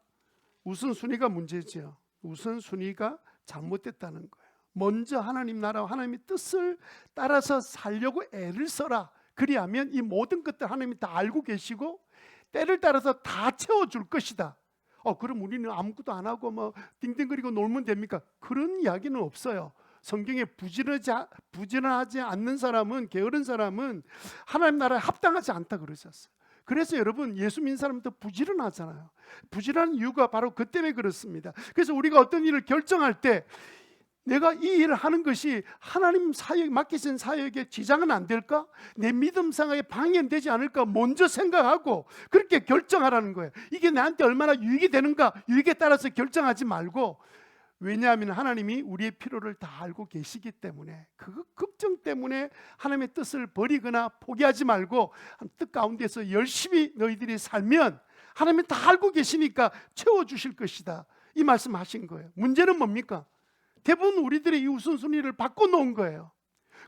우선순위가 문제죠. 우선순위가 잘못됐다는 거예요. 먼저 하나님 나라와 하나님의 뜻을 따라서 살려고 애를 써라. 그리하면 이 모든 것들 하나님이 다 알고 계시고 때를 따라서 다 채워줄 것이다. 그럼 우리는 아무것도 안 하고 뭐 띵띵거리고 놀면 됩니까? 그런 이야기는 없어요. 성경에 부지런하지 않는 사람은, 게으른 사람은 하나님 나라에 합당하지 않다 그러셨어요. 그래서 여러분, 예수 믿는 사람도 부지런하잖아요. 부지런한 이유가 바로 그 때문에 그렇습니다. 그래서 우리가 어떤 일을 결정할 때 내가 이 일을 하는 것이 하나님 맡기신 사역에 지장은 안 될까? 내 믿음 생활에 방해되지 않을까? 먼저 생각하고 그렇게 결정하라는 거예요. 이게 나한테 얼마나 유익이 되는가? 유익에 따라서 결정하지 말고, 왜냐하면 하나님이 우리의 필요를 다 알고 계시기 때문에, 그 걱정 때문에 하나님의 뜻을 버리거나 포기하지 말고 뜻 가운데서 열심히 너희들이 살면 하나님이 다 알고 계시니까 채워주실 것이다, 이 말씀하신 거예요. 문제는 뭡니까? 대부분 우리들의 이 우선순위를 바꿔놓은 거예요.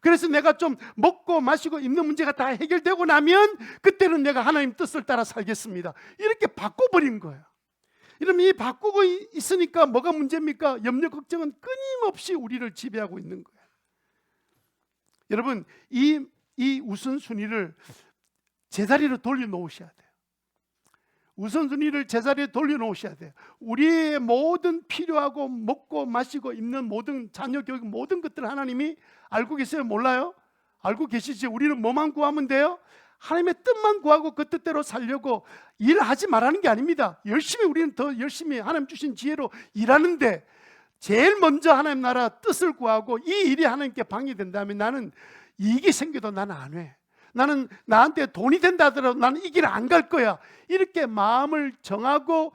그래서 내가 좀 먹고 마시고 입는 문제가 다 해결되고 나면 그때는 내가 하나님 뜻을 따라 살겠습니다, 이렇게 바꿔버린 거예요. 이러면 이 바꾸고 있으니까 뭐가 문제입니까? 염려 걱정은 끊임없이 우리를 지배하고 있는 거예요. 여러분, 이 우선순위를 제자리로 돌려놓으셔야 돼요. 우선순위를 제자리에 돌려놓으셔야 돼요. 우리의 모든 필요하고 먹고 마시고 입는 모든 자녀 교육, 모든 것들을 하나님이 알고 계세요? 몰라요? 알고 계시지. 우리는 뭐만 구하면 돼요? 하나님의 뜻만 구하고 그 뜻대로 살려고 일하지 말라는 게 아닙니다. 열심히, 우리는 더 열심히 하나님 주신 지혜로 일하는데, 제일 먼저 하나님 나라 뜻을 구하고 이 일이 하나님께 방해된다면 나는 이익이 생겨도 나는 안 해. 나는 나한테 돈이 된다 하더라도 나는 이 길을 안 갈 거야. 이렇게 마음을 정하고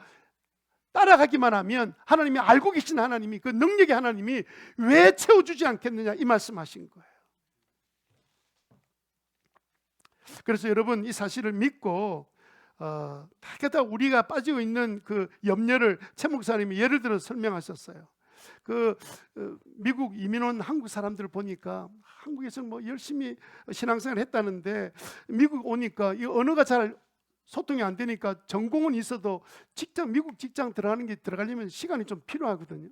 따라가기만 하면 하나님이, 알고 계신 하나님이, 그 능력의 하나님이 왜 채워주지 않겠느냐, 이 말씀하신 거예요. 그래서 여러분, 이 사실을 믿고 다 우리가 빠지고 있는 그 염려를 최 목사님이 예를 들어 설명하셨어요. 미국 이민 온 한국 사람들을 보니까 한국에서 뭐 열심히 신앙생활 했다는데 미국 오니까 이 언어가 잘 소통이 안 되니까 전공은 있어도 미국 직장 들어가려면 시간이 좀 필요하거든요.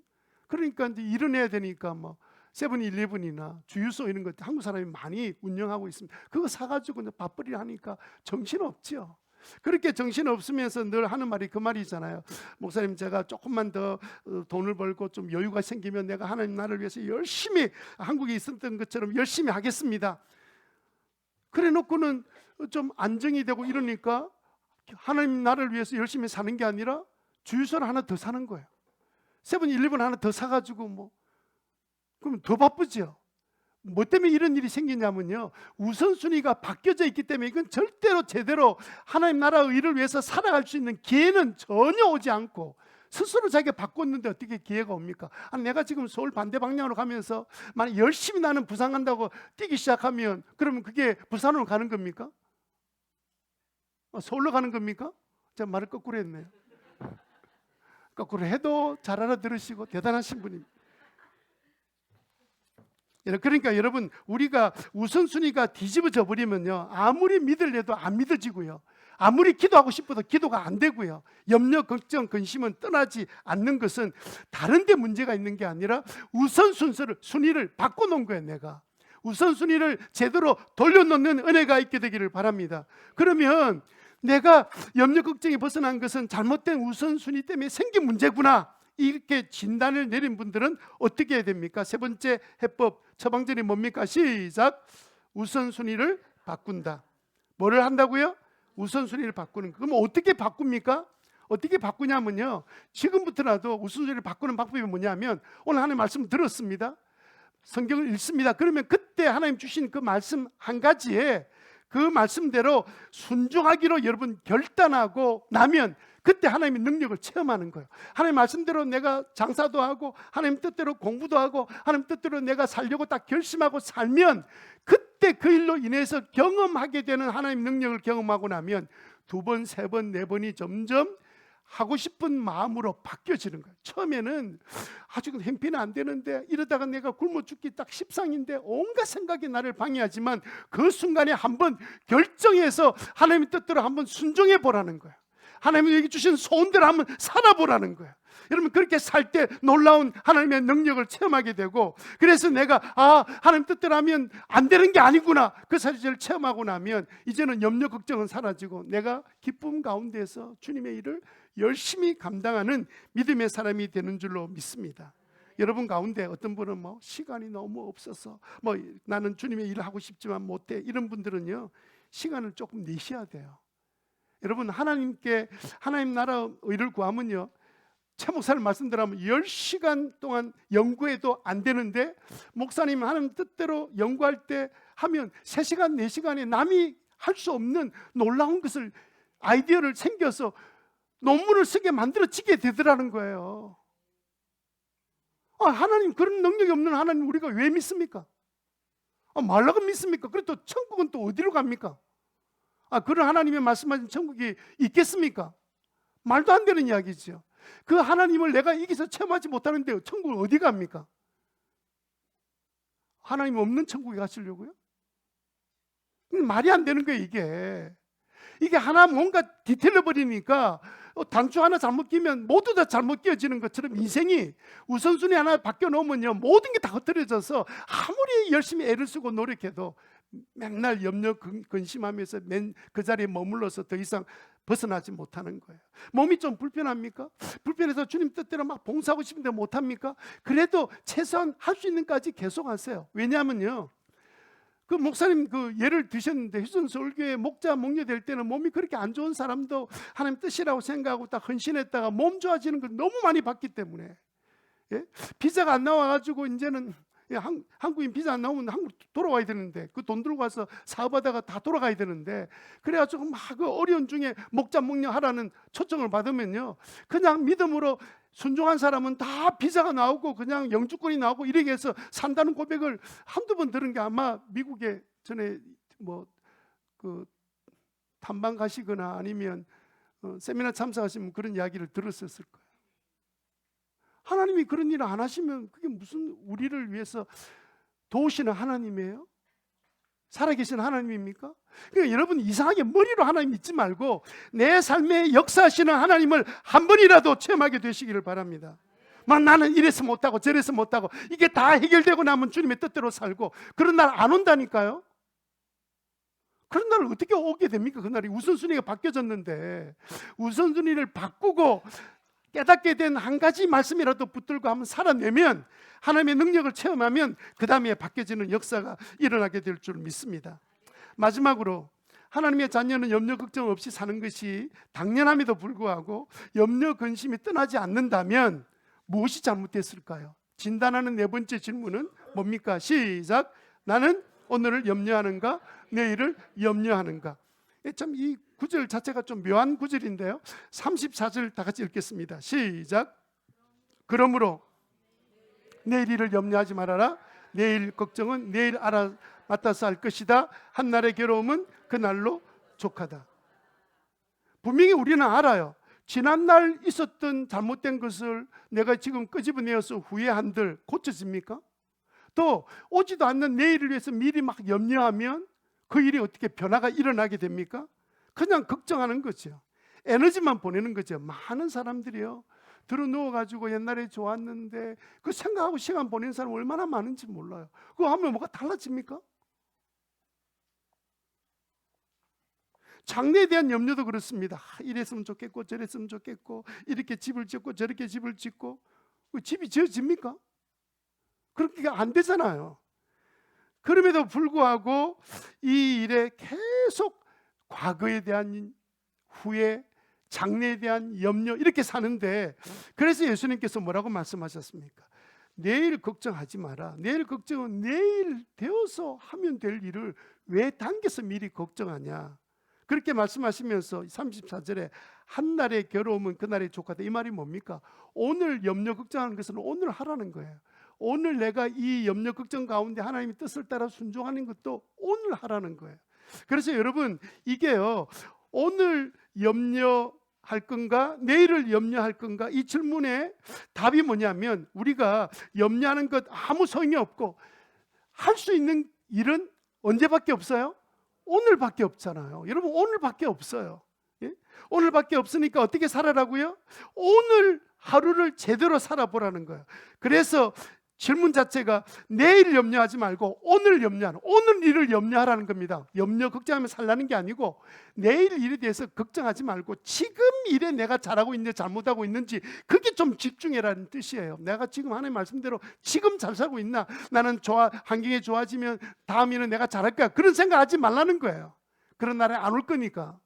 그러니까 이제 일은 해야 되니까 뭐 세븐일레븐이나 주유소 이런 것 한국 사람이 많이 운영하고 있습니다. 그거 사가지고 이제 밥벌이를 하니까 정신없죠. 그렇게 정신없으면서 늘 하는 말이 그 말이잖아요. 목사님, 제가 조금만 더 돈을 벌고 좀 여유가 생기면 내가 하나님 나라를 위해서 열심히, 한국에 있었던 것처럼 열심히 하겠습니다. 그래 놓고는 좀 안정이 되고 이러니까 하나님 나라를 위해서 열심히 사는 게 아니라 주유소를 하나 더 사는 거예요. 세븐일레븐 하나 더 사가지고 그러면 더 바쁘죠. 뭐 때문에 이런 일이 생기냐면요, 우선순위가 바뀌어져 있기 때문에 이건 절대로 제대로 하나님 나라의 일을 위해서 살아갈 수 있는 기회는 전혀 오지 않고, 스스로 자기가 바꿨는데 어떻게 기회가 옵니까? 내가 지금 서울 반대 방향으로 가면서 만약 열심히 나는 부산 간다고 뛰기 시작하면 그러면 그게 부산으로 가는 겁니까? 서울로 가는 겁니까? 제가 말을 거꾸로 했네요. 거꾸로 해도 잘 알아들으시고 대단하신 분입니다. 그러니까 여러분, 우리가 우선순위가 뒤집어져 버리면요, 아무리 믿으려도 안 믿어지고요, 아무리 기도하고 싶어도 기도가 안 되고요, 염려, 걱정, 근심은 떠나지 않는 것은 다른 데 문제가 있는 게 아니라 순위를 바꿔놓은 거예요. 내가 우선순위를 제대로 돌려놓는 은혜가 있게 되기를 바랍니다. 그러면 내가 염려, 걱정이 벗어난 것은 잘못된 우선순위 때문에 생긴 문제구나, 이렇게 진단을 내린 분들은 어떻게 해야 됩니까? 세 번째 해법, 처방전이 뭡니까? 시작! 우선순위를 바꾼다. 뭐를 한다고요? 우선순위를 바꾸는 거. 그럼 어떻게 바꿉니까? 어떻게 바꾸냐면요, 지금부터라도 우선순위를 바꾸는 방법이 뭐냐면, 오늘 하나님 말씀 들었습니다, 성경을 읽습니다. 그러면 그때 하나님 주신 그 말씀 한 가지에 그 말씀대로 순종하기로 여러분 결단하고 나면 그때 하나님의 능력을 체험하는 거예요. 하나님 말씀대로 내가 장사도 하고 하나님 뜻대로 공부도 하고 하나님 뜻대로 내가 살려고 딱 결심하고 살면, 그때 그 일로 인해서 경험하게 되는 하나님 능력을 경험하고 나면 두 번, 세 번, 네 번이 점점 하고 싶은 마음으로 바뀌어지는 거예요. 처음에는 아직은 행편이 안 되는데, 이러다가 내가 굶어 죽기 딱 십상인데, 온갖 생각이 나를 방해하지만 그 순간에 한번 결정해서 하나님의 뜻대로 한번 순종해 보라는 거예요. 하나님이 여기 주신 소원대로 한번 살아보라는 거예요. 여러분, 그렇게 살 때 놀라운 하나님의 능력을 체험하게 되고, 그래서 내가 하나님 뜻대로 하면 안 되는 게 아니구나, 그 사실을 체험하고 나면 이제는 염려 걱정은 사라지고 내가 기쁨 가운데서 주님의 일을 열심히 감당하는 믿음의 사람이 되는 줄로 믿습니다. 여러분 가운데 어떤 분은 시간이 너무 없어서 나는 주님의 일을 하고 싶지만 못해, 이런 분들은요, 시간을 조금 내셔야 돼요. 여러분, 하나님께 하나님 나라 의를 구하면요, 최 목사님 말씀대로 하면 10시간 동안 연구해도 안 되는데, 목사님 하나님 뜻대로 연구할 때 하면 3시간, 4시간에 남이 할 수 없는 놀라운 것을, 아이디어를 생겨서 논문을 쓰게 만들어지게 되더라는 거예요. 하나님, 그런 능력이 없는 하나님 우리가 왜 믿습니까? 말라고 믿습니까? 그리고 또 천국은 또 어디로 갑니까? 그런 하나님의 말씀하신 천국이 있겠습니까? 말도 안 되는 이야기죠. 그 하나님을 내가 이기서 체험하지 못하는데 천국은 어디 갑니까? 하나님 없는 천국에 가시려고요? 말이 안 되는 거예요. 이게 하나 뭔가 뒤틀려 버리니까, 단추 하나 잘못 끼면 모두 다 잘못 끼어지는 것처럼 인생이 우선순위 하나 바뀌어 놓으면요, 모든 게 다 흐트러져서 아무리 열심히 애를 쓰고 노력해도 맨날 염려 근심하면서 그 자리에 머물러서 더 이상 벗어나지 못하는 거예요. 몸이 좀 불편합니까? 불편해서 주님 뜻대로 막 봉사하고 싶은데 못합니까? 그래도 최소한 할 수 있는 까지 계속 하세요. 왜냐하면요, 그 목사님 그 예를 드셨는데, 휴전 서울교회 목자 목녀 될 때는 몸이 그렇게 안 좋은 사람도 하나님 뜻이라고 생각하고 딱 헌신했다가 몸 좋아지는 걸 너무 많이 봤기 때문에, 비자가 안 나와가지고 이제는 한국인 비자 안 나오면 한국 돌아와야 되는데, 그 돈 들고 와서 사업하다가 다 돌아가야 되는데, 그래가지고 막 그 어려운 중에 목자 목녀 하라는 초청을 받으면요, 그냥 믿음으로 순종한 사람은 다 비자가 나오고 그냥 영주권이 나오고 이렇게 해서 산다는 고백을 한두 번 들은 게, 아마 미국에 전에 그 탐방 가시거나 아니면 세미나 참석하시면 그런 이야기를 들었었을 거예요. 하나님이 그런 일을 안 하시면 그게 무슨 우리를 위해서 도우시는 하나님이에요? 살아계신 하나님입니까? 그러니까 여러분, 이상하게 머리로 하나님 믿지 말고 내 삶에 역사하시는 하나님을 한 번이라도 체험하게 되시기를 바랍니다. 나는 이래서 못하고 저래서 못하고, 이게 다 해결되고 나면 주님의 뜻대로 살고, 그런 날 안 온다니까요. 그런 날을 어떻게 오게 됩니까? 그날이 우선순위가 바뀌어졌는데, 우선순위를 바꾸고 깨닫게 된 한 가지 말씀이라도 붙들고 한번 살아내면, 하나님의 능력을 체험하면 그 다음에 바뀌어지는 역사가 일어나게 될 줄 믿습니다. 마지막으로, 하나님의 자녀는 염려 걱정 없이 사는 것이 당연함에도 불구하고 염려 근심이 떠나지 않는다면 무엇이 잘못됐을까요? 진단하는 네 번째 질문은 뭡니까? 시작. 나는 오늘을 염려하는가? 내일을 염려하는가? 참 이 구절 자체가 좀 묘한 구절인데요, 34절 다 같이 읽겠습니다. 시작. 그러므로 내일 일을 염려하지 말아라. 내일 걱정은 내일 알아맞아서 할 것이다. 한날의 괴로움은 그날로 족하다. 분명히 우리는 알아요. 지난날 있었던 잘못된 것을 내가 지금 끄집어내어서 후회한들 고쳐집니까? 또 오지도 않는 내일을 위해서 미리 막 염려하면 그 일이 어떻게 변화가 일어나게 됩니까? 그냥 걱정하는 거죠. 에너지만 보내는 거죠. 많은 사람들이요, 들어 누워가지고 옛날에 좋았는데 그 생각하고 시간 보내는 사람 얼마나 많은지 몰라요. 그거 하면 뭐가 달라집니까? 장래에 대한 염려도 그렇습니다. 이랬으면 좋겠고 저랬으면 좋겠고, 이렇게 집을 짓고 저렇게 집을 짓고, 집이 지어집니까? 그렇게 안 되잖아요. 그럼에도 불구하고 이 일에 계속 과거에 대한 후회, 장래에 대한 염려, 이렇게 사는데, 그래서 예수님께서 뭐라고 말씀하셨습니까? 내일 걱정하지 마라. 내일 걱정은 내일 되어서 하면 될 일을 왜 당겨서 미리 걱정하냐? 그렇게 말씀하시면서 34절에 한날의 괴로움은 그날의 족하다. 이 말이 뭡니까? 오늘 염려 걱정하는 것은 오늘 하라는 거예요. 오늘 내가 이 염려 걱정 가운데 하나님의 뜻을 따라 순종하는 것도 오늘 하라는 거예요. 그래서 여러분, 이게요, 오늘 염려할 건가 내일을 염려할 건가, 이 질문에 답이 뭐냐면, 우리가 염려하는 것 아무 소용이 없고 할 수 있는 일은 언제밖에 없어요? 오늘밖에 없잖아요. 여러분, 오늘밖에 없어요. 예? 오늘밖에 없으니까 어떻게 살아라고요? 오늘 하루를 제대로 살아보라는 거예요. 그래서 질문 자체가 내일 염려하지 말고 오늘 염려하는, 오늘 일을 염려하라는 겁니다. 염려 걱정하면 살라는 게 아니고, 내일 일에 대해서 걱정하지 말고 지금 일에 내가 잘하고 있는지 잘못하고 있는지 그게 좀 집중해라는 뜻이에요. 내가 지금 하나님 말씀대로 지금 잘 살고 있나, 나는 환경이 좋아지면 다음 일은 내가 잘할 거야, 그런 생각하지 말라는 거예요. 그런 날에 안 올 거니까.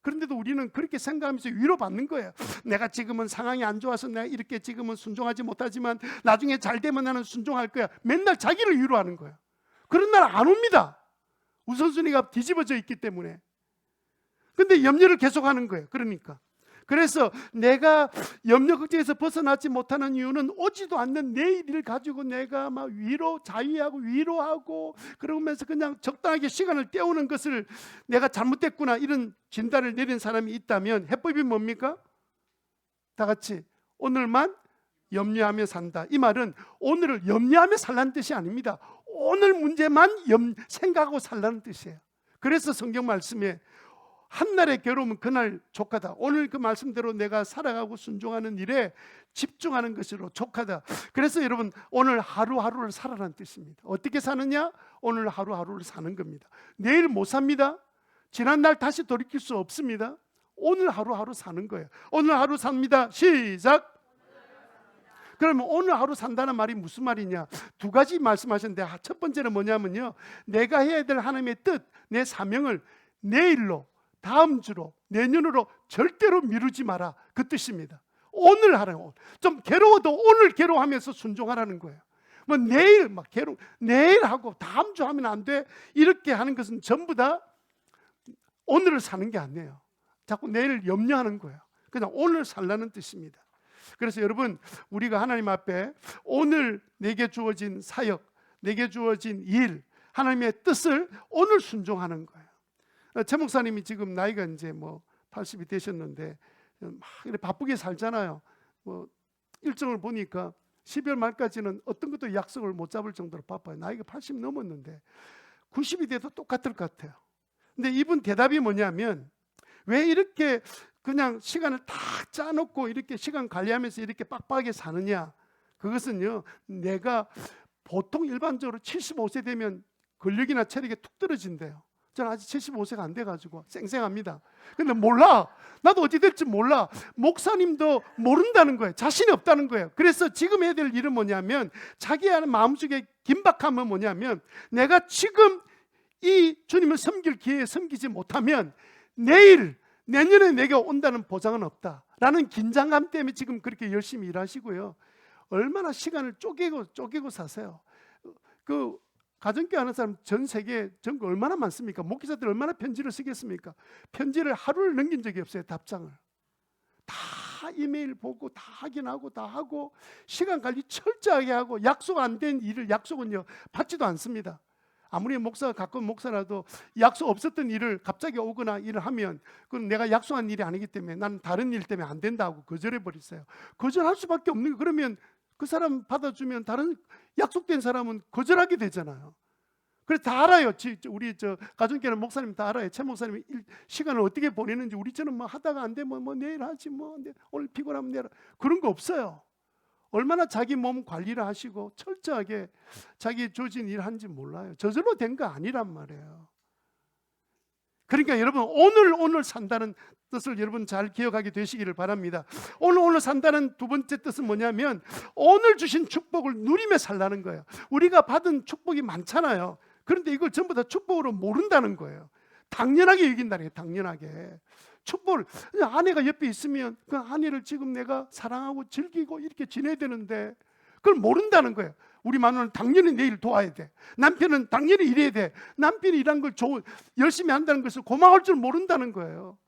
그런데도 우리는 그렇게 생각하면서 위로받는 거예요. 내가 지금은 상황이 안 좋아서 내가 이렇게 지금은 순종하지 못하지만 나중에 잘 되면 나는 순종할 거야. 맨날 자기를 위로하는 거예요. 그런 날 안 옵니다. 우선순위가 뒤집어져 있기 때문에. 근데 염려를 계속하는 거예요. 그래서 내가 염려 걱정에서 벗어나지 못하는 이유는 오지도 않는 내일을 가지고 내가 막 자위하고 위로하고 그러면서 그냥 적당하게 시간을 때우는 것을 내가 잘못됐구나, 이런 진단을 내린 사람이 있다면 해법이 뭡니까? 다 같이 오늘만 염려하며 산다. 이 말은 오늘을 염려하며 살라는 뜻이 아닙니다. 오늘 문제만 생각하고 살라는 뜻이에요. 그래서 성경 말씀에 한날의 괴로움은 그날 족하다. 오늘 그 말씀대로 내가 살아가고 순종하는 일에 집중하는 것으로 족하다. 그래서 여러분, 오늘 하루하루를 살아라는 뜻입니다. 어떻게 사느냐? 오늘 하루하루를 사는 겁니다. 내일 못 삽니다. 지난날 다시 돌이킬 수 없습니다. 오늘 하루하루 사는 거예요. 오늘 하루 삽니다. 시작. 그러면 오늘 하루 산다는 말이 무슨 말이냐? 두 가지 말씀하셨는데, 첫 번째는 뭐냐면요, 내가 해야 될 하나님의 뜻, 내 사명을 내일로, 다음 주로, 내년으로 절대로 미루지 마라, 그 뜻입니다. 오늘 하라고. 좀 괴로워도 오늘 괴로워하면서 순종하라는 거예요. 뭐 내일 막 내일 하고 다음 주 하면 안 돼, 이렇게 하는 것은 전부 다 오늘을 사는 게 아니에요. 자꾸 내일 염려하는 거예요. 그냥 오늘 살라는 뜻입니다. 그래서 여러분, 우리가 하나님 앞에 오늘 내게 주어진 사역, 내게 주어진 일, 하나님의 뜻을 오늘 순종하는 거예요. 최 목사님이 지금 나이가 이제 80이 되셨는데 막 이렇게 바쁘게 살잖아요. 일정을 보니까 12월 말까지는 어떤 것도 약속을 못 잡을 정도로 바빠요. 나이가 80 넘었는데 90이 돼도 똑같을 것 같아요. 근데 이분 대답이 뭐냐면, 왜 이렇게 그냥 시간을 다 짜놓고 이렇게 시간 관리하면서 이렇게 빡빡하게 사느냐? 그것은요, 내가 보통 일반적으로 75세 되면 근력이나 체력이 툭 떨어진대요. 저는 아직 75세가 안 돼가지고 쌩쌩합니다. 근데 몰라. 나도 어찌 될지 몰라. 목사님도 모른다는 거예요. 자신이 없다는 거예요. 그래서 지금 해야 될 일은 뭐냐면, 자기의 마음속에 긴박함은 뭐냐면, 내가 지금 이 주님을 섬길 기회에 섬기지 못하면 내년에 내게 온다는 보장은 없다라는 긴장감 때문에 지금 그렇게 열심히 일하시고요. 얼마나 시간을 쪼개고 사세요. 가정교회 하는 사람 전 세계 전국 얼마나 많습니까? 목회자들 얼마나 편지를 쓰겠습니까? 편지를 하루를 넘긴 적이 없어요. 답장을 다 이메일 보고 다 확인하고 다 하고 시간 관리 철저하게 하고, 약속 안 된 일을 약속은요 받지도 않습니다. 아무리 목사가 가까운 목사라도 약속 없었던 일을 갑자기 오거나 일을 하면 그건 내가 약속한 일이 아니기 때문에 나는 다른 일 때문에 안 된다고 거절해버렸어요. 거절할 수밖에 없는 거예요. 그러면 그 사람 받아주면 다른 약속된 사람은 거절하게 되잖아요. 그래서 다 알아요. 우리 가정교회 목사님 다 알아요. 최 목사님이 시간을 어떻게 보내는지. 우리처럼 하다가 안 되면 내일 하지, 오늘 피곤하면 내일, 그런 거 없어요. 얼마나 자기 몸 관리를 하시고 철저하게 자기 주어진 일 하는지 몰라요. 저절로 된 거 아니란 말이에요. 그러니까 여러분, 오늘 산다는 뜻을 여러분 잘 기억하게 되시기를 바랍니다. 오늘 산다는 두 번째 뜻은 뭐냐면, 오늘 주신 축복을 누리며 살라는 거예요. 우리가 받은 축복이 많잖아요. 그런데 이걸 전부 다 축복으로 모른다는 거예요. 당연하게 여긴다는 거예요. 당연하게. 축복을, 아내가 옆에 있으면 그 아내를 지금 내가 사랑하고 즐기고 이렇게 지내야 되는데 그걸 모른다는 거예요. 우리 마누라는 당연히 내일 도와야 돼. 남편은 당연히 일해야 돼. 남편이 일한 걸 열심히 한다는 것을 고마울 줄 모른다는 거예요.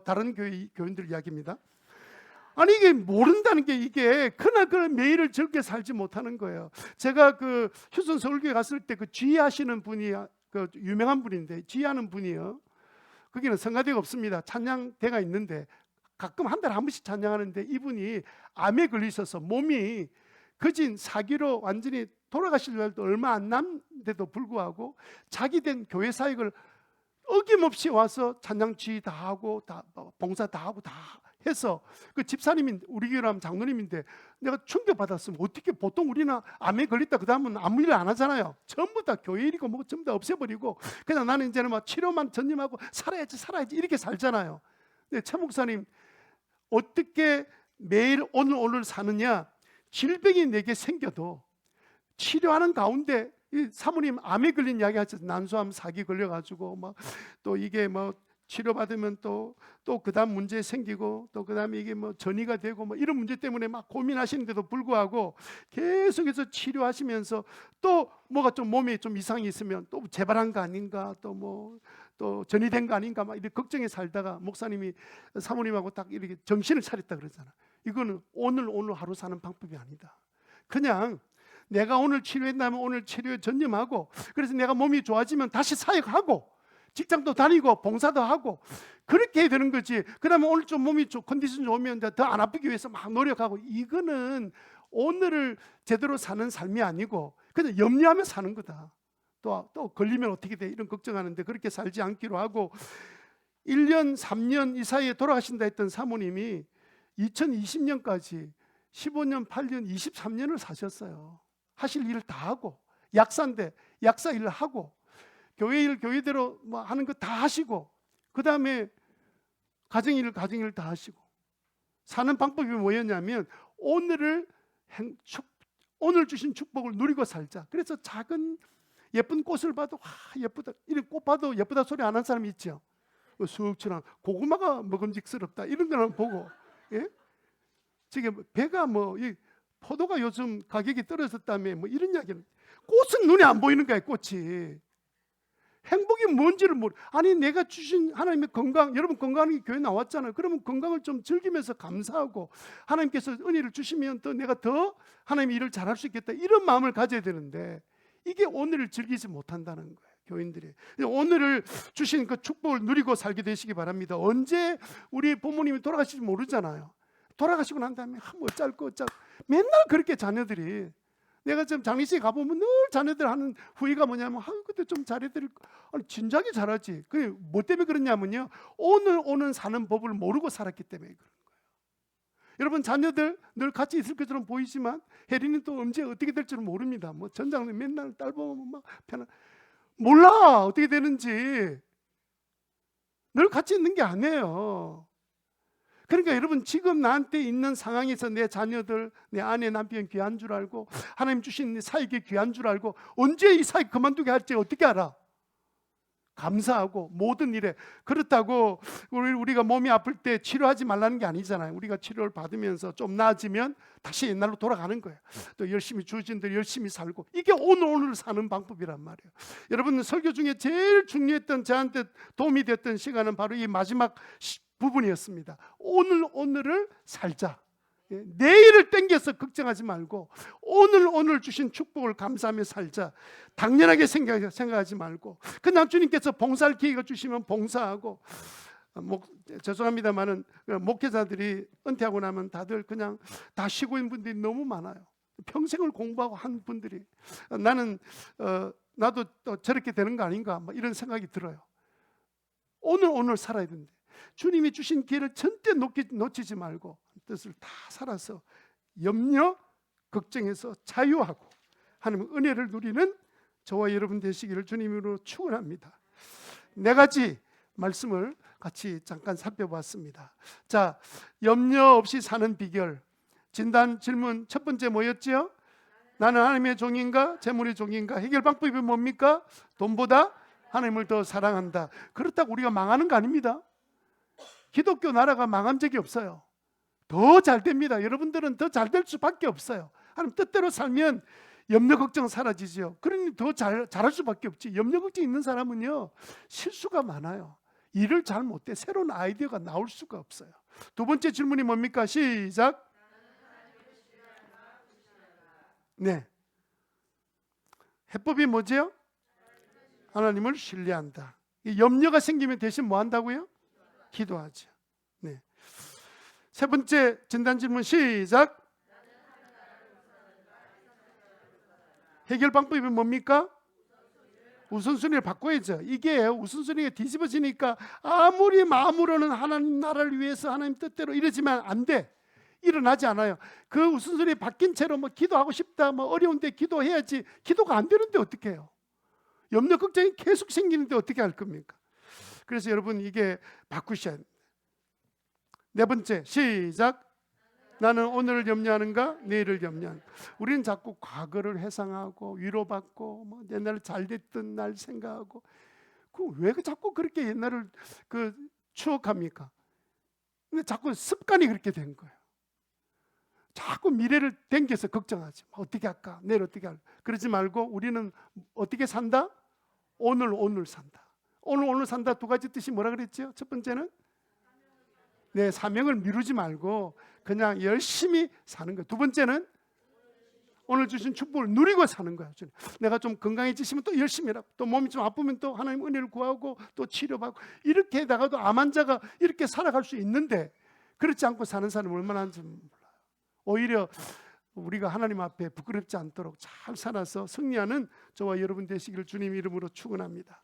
다른 교인들 이야기입니다. 아니 이게 모른다는 게 이게 그날 매일을 즐겨 살지 못하는 거예요. 제가 그 휴전 서울교회 갔을 때 그 지휘하시는 분이 그 유명한 분인데 지휘하는 분이요. 거기는 성가대가 없습니다. 찬양대가 있는데 가끔 한 달에 한 번씩 찬양하는데 이분이 암에 걸리셔서 몸이 거진 사기로 완전히 돌아가실 날도 얼마 안 남는데도 불구하고 자기 된 교회 사역을 어김없이 와서 찬양 지휘 다 하고 다 봉사 다 하고 다 해서 그 집사님인 우리 교회라면 장로님인데 내가 충격받았으면 어떻게 보통 우리는 암에 걸렸다 그 다음은 아무 일을 안 하잖아요. 전부 다 교회 일이고 뭐 전부 다 없애버리고 그냥 나는 이제는 막 치료만 전념하고 살아야지 이렇게 살잖아요. 근데 최 목사님 어떻게 매일 오늘 사느냐? 질병이 내게 생겨도 치료하는 가운데 이 사모님 암에 걸린 이야기 하셨죠. 난소암 사기 걸려가지고 막 또 이게 뭐 치료받으면 또 그다음 문제 생기고 또 그다음에 이게 뭐 전이가 되고 뭐 이런 문제 때문에 막 고민하시는데도 불구하고 계속해서 치료하시면서 또 뭐가 좀 몸에 좀 이상이 있으면 또 재발한 거 아닌가 또 전이된 거 아닌가 막 이렇게 걱정해 살다가 목사님이 사모님하고 딱 이렇게 정신을 차렸다 그러잖아. 이거는 오늘 하루 사는 방법이 아니다. 그냥 내가 오늘 치료했다면 오늘 치료에 전념하고 그래서 내가 몸이 좋아지면 다시 사역하고 직장도 다니고 봉사도 하고 그렇게 해야 되는 거지. 그 다음에 오늘 좀 몸이 컨디션 좋으면 더 안 아프기 위해서 막 노력하고 이거는 오늘을 제대로 사는 삶이 아니고 그냥 염려하며 사는 거다. 또 걸리면 어떻게 돼 이런 걱정하는데 그렇게 살지 않기로 하고 1년 3년 이 사이에 돌아가신다 했던 사모님이 2020년까지 15년 8년 23년을 사셨어요. 하실 일을 다 하고 약사인데 약사 일을 하고 교회 일 교회대로 뭐 하는 거 다 하시고 그 다음에 가정일 다 하시고 사는 방법이 뭐였냐면 오늘 주신 축복을 누리고 살자. 그래서 작은 예쁜 꽃을 봐도 예쁘다 이런 꽃 봐도 예쁘다 소리 안 하는 사람이 있죠. 수억처럼 고구마가 먹음직스럽다 이런 거는 보고 예? 지금 배가 이 포도가 요즘 가격이 떨어졌다며 뭐 이런 이야기는 꽃은 눈에 안 보이는 거야. 꽃이 행복이 뭔지를 아니 내가 주신 하나님의 건강, 여러분 건강하게 교회 나왔잖아요. 그러면 건강을 좀 즐기면서 감사하고 하나님께서 은혜를 주시면 또 내가 더 하나님의 일을 잘할 수 있겠다 이런 마음을 가져야 되는데 이게 오늘을 즐기지 못한다는 거예요. 교인들이 오늘을 주신 그 축복을 누리고 살게 되시기 바랍니다. 언제 우리 부모님이 돌아가실지 모르잖아요. 돌아가시고 난 다음에 뭐 어쩌고 맨날 그렇게 자녀들이 내가 지금 장례식에 가보면 늘 자녀들 하는 후회가 뭐냐면 그때 좀 잘해드릴 아니 진작에 잘하지. 그게 뭐 때문에 그러냐면요 오늘 사는 법을 모르고 살았기 때문에 그런 거예요. 여러분 자녀들 늘 같이 있을 것처럼 보이지만 혜린이는 또 언제 어떻게 될지는 모릅니다. 뭐 전장님 맨날 딸 보면 막 몰라 어떻게 되는지. 늘 같이 있는 게 아니에요. 그러니까 여러분 지금 나한테 있는 상황에서 내 자녀들, 내 아내, 남편 귀한 줄 알고 하나님 주신 사역이 귀한 줄 알고 언제 이 사역 그만두게 할지 어떻게 알아? 감사하고 모든 일에. 그렇다고 우리가 몸이 아플 때 치료하지 말라는 게 아니잖아요. 우리가 치료를 받으면서 좀 나아지면 다시 옛날로 돌아가는 거예요. 또 열심히 주어진들 열심히 살고 이게 오늘 사는 방법이란 말이에요. 여러분 설교 중에 제일 중요했던 저한테 도움이 됐던 시간은 바로 이 마지막 부분이었습니다. 오늘을 살자. 내일을 땡겨서 걱정하지 말고 오늘 주신 축복을 감사하며 살자. 당연하게 생각하지 말고 그냥 주님께서 봉사할 기회가 주시면 봉사하고 죄송합니다만은 목회자들이 은퇴하고 나면 다들 그냥 다 쉬고 있는 분들이 너무 많아요. 평생을 공부하고 한 분들이 나도 또 저렇게 되는 거 아닌가 이런 생각이 들어요. 오늘 살아야 되는데 주님이 주신 기회를 절대 놓치지 말고 뜻을 다 살아서 염려, 걱정해서 자유하고 하나님의 은혜를 누리는 저와 여러분 되시기를 주님으로 축원합니다. 네 가지 말씀을 같이 잠깐 살펴봤습니다. 자, 염려 없이 사는 비결. 진단 질문 첫 번째 뭐였죠? 나는 하나님의 종인가? 재물의 종인가? 해결 방법이 뭡니까? 돈보다 하나님을 더 사랑한다. 그렇다고 우리가 망하는 거 아닙니다. 기독교 나라가 망한 적이 없어요. 더 잘 됩니다. 여러분들은 더 잘 될 수밖에 없어요. 하나님 뜻대로 살면 염려 걱정 사라지죠. 그러니 더 잘할 수밖에 없지. 염려 걱정 있는 사람은요 실수가 많아요. 일을 잘 못해 새로운 아이디어가 나올 수가 없어요. 두 번째 질문이 뭡니까? 시작. 네. 해법이 뭐죠? 하나님을 신뢰한다. 염려가 생기면 대신 뭐 한다고요? 기도하죠. 네. 세 번째 진단 질문 시작. 해결 방법이 뭡니까? 우선순위를 바꿔야죠. 이게 우선순위가 뒤집어지니까 아무리 마음으로는 하나님 나라를 위해서 하나님 뜻대로 이러지만 안 돼. 일어나지 않아요. 그 우선순위 바뀐 채로 뭐 기도하고 싶다, 뭐 어려운데 기도해야지. 기도가 안 되는데 어떻게 해요? 염려 걱정이 계속 생기는데 어떻게 할 겁니까? 그래서 여러분 이게 바꾸셔야 됩니다. 네 번째 시작. 나는 오늘을 염려하는가 내일을 염려하는가. 우리는 자꾸 과거를 회상하고 위로받고 뭐 옛날에 잘 됐던 날 생각하고 왜 자꾸 그렇게 옛날을 추억합니까? 근데 자꾸 습관이 그렇게 된 거예요. 자꾸 미래를 당겨서 걱정하지. 어떻게 할까? 내일 어떻게 할까? 그러지 말고 우리는 어떻게 산다? 오늘 산다. 오늘 산다. 두 가지 뜻이 뭐라 그랬죠? 첫 번째는 네, 사명을 미루지 말고 그냥 열심히 사는 거예요. 두 번째는 오늘 주신 축복을 누리고 사는 거예요. 내가 좀 건강해지시면 또 열심히 하고, 또 몸이 좀 아프면 또 하나님 은혜를 구하고 또 치료받고, 이렇게 해다가도 암 환자가 이렇게 살아갈 수 있는데 그렇지 않고 사는 사람은 얼마나 한지 몰라요. 오히려 우리가 하나님 앞에 부끄럽지 않도록 잘 살아서 승리하는 저와 여러분 되시기를 주님 이름으로 축원합니다.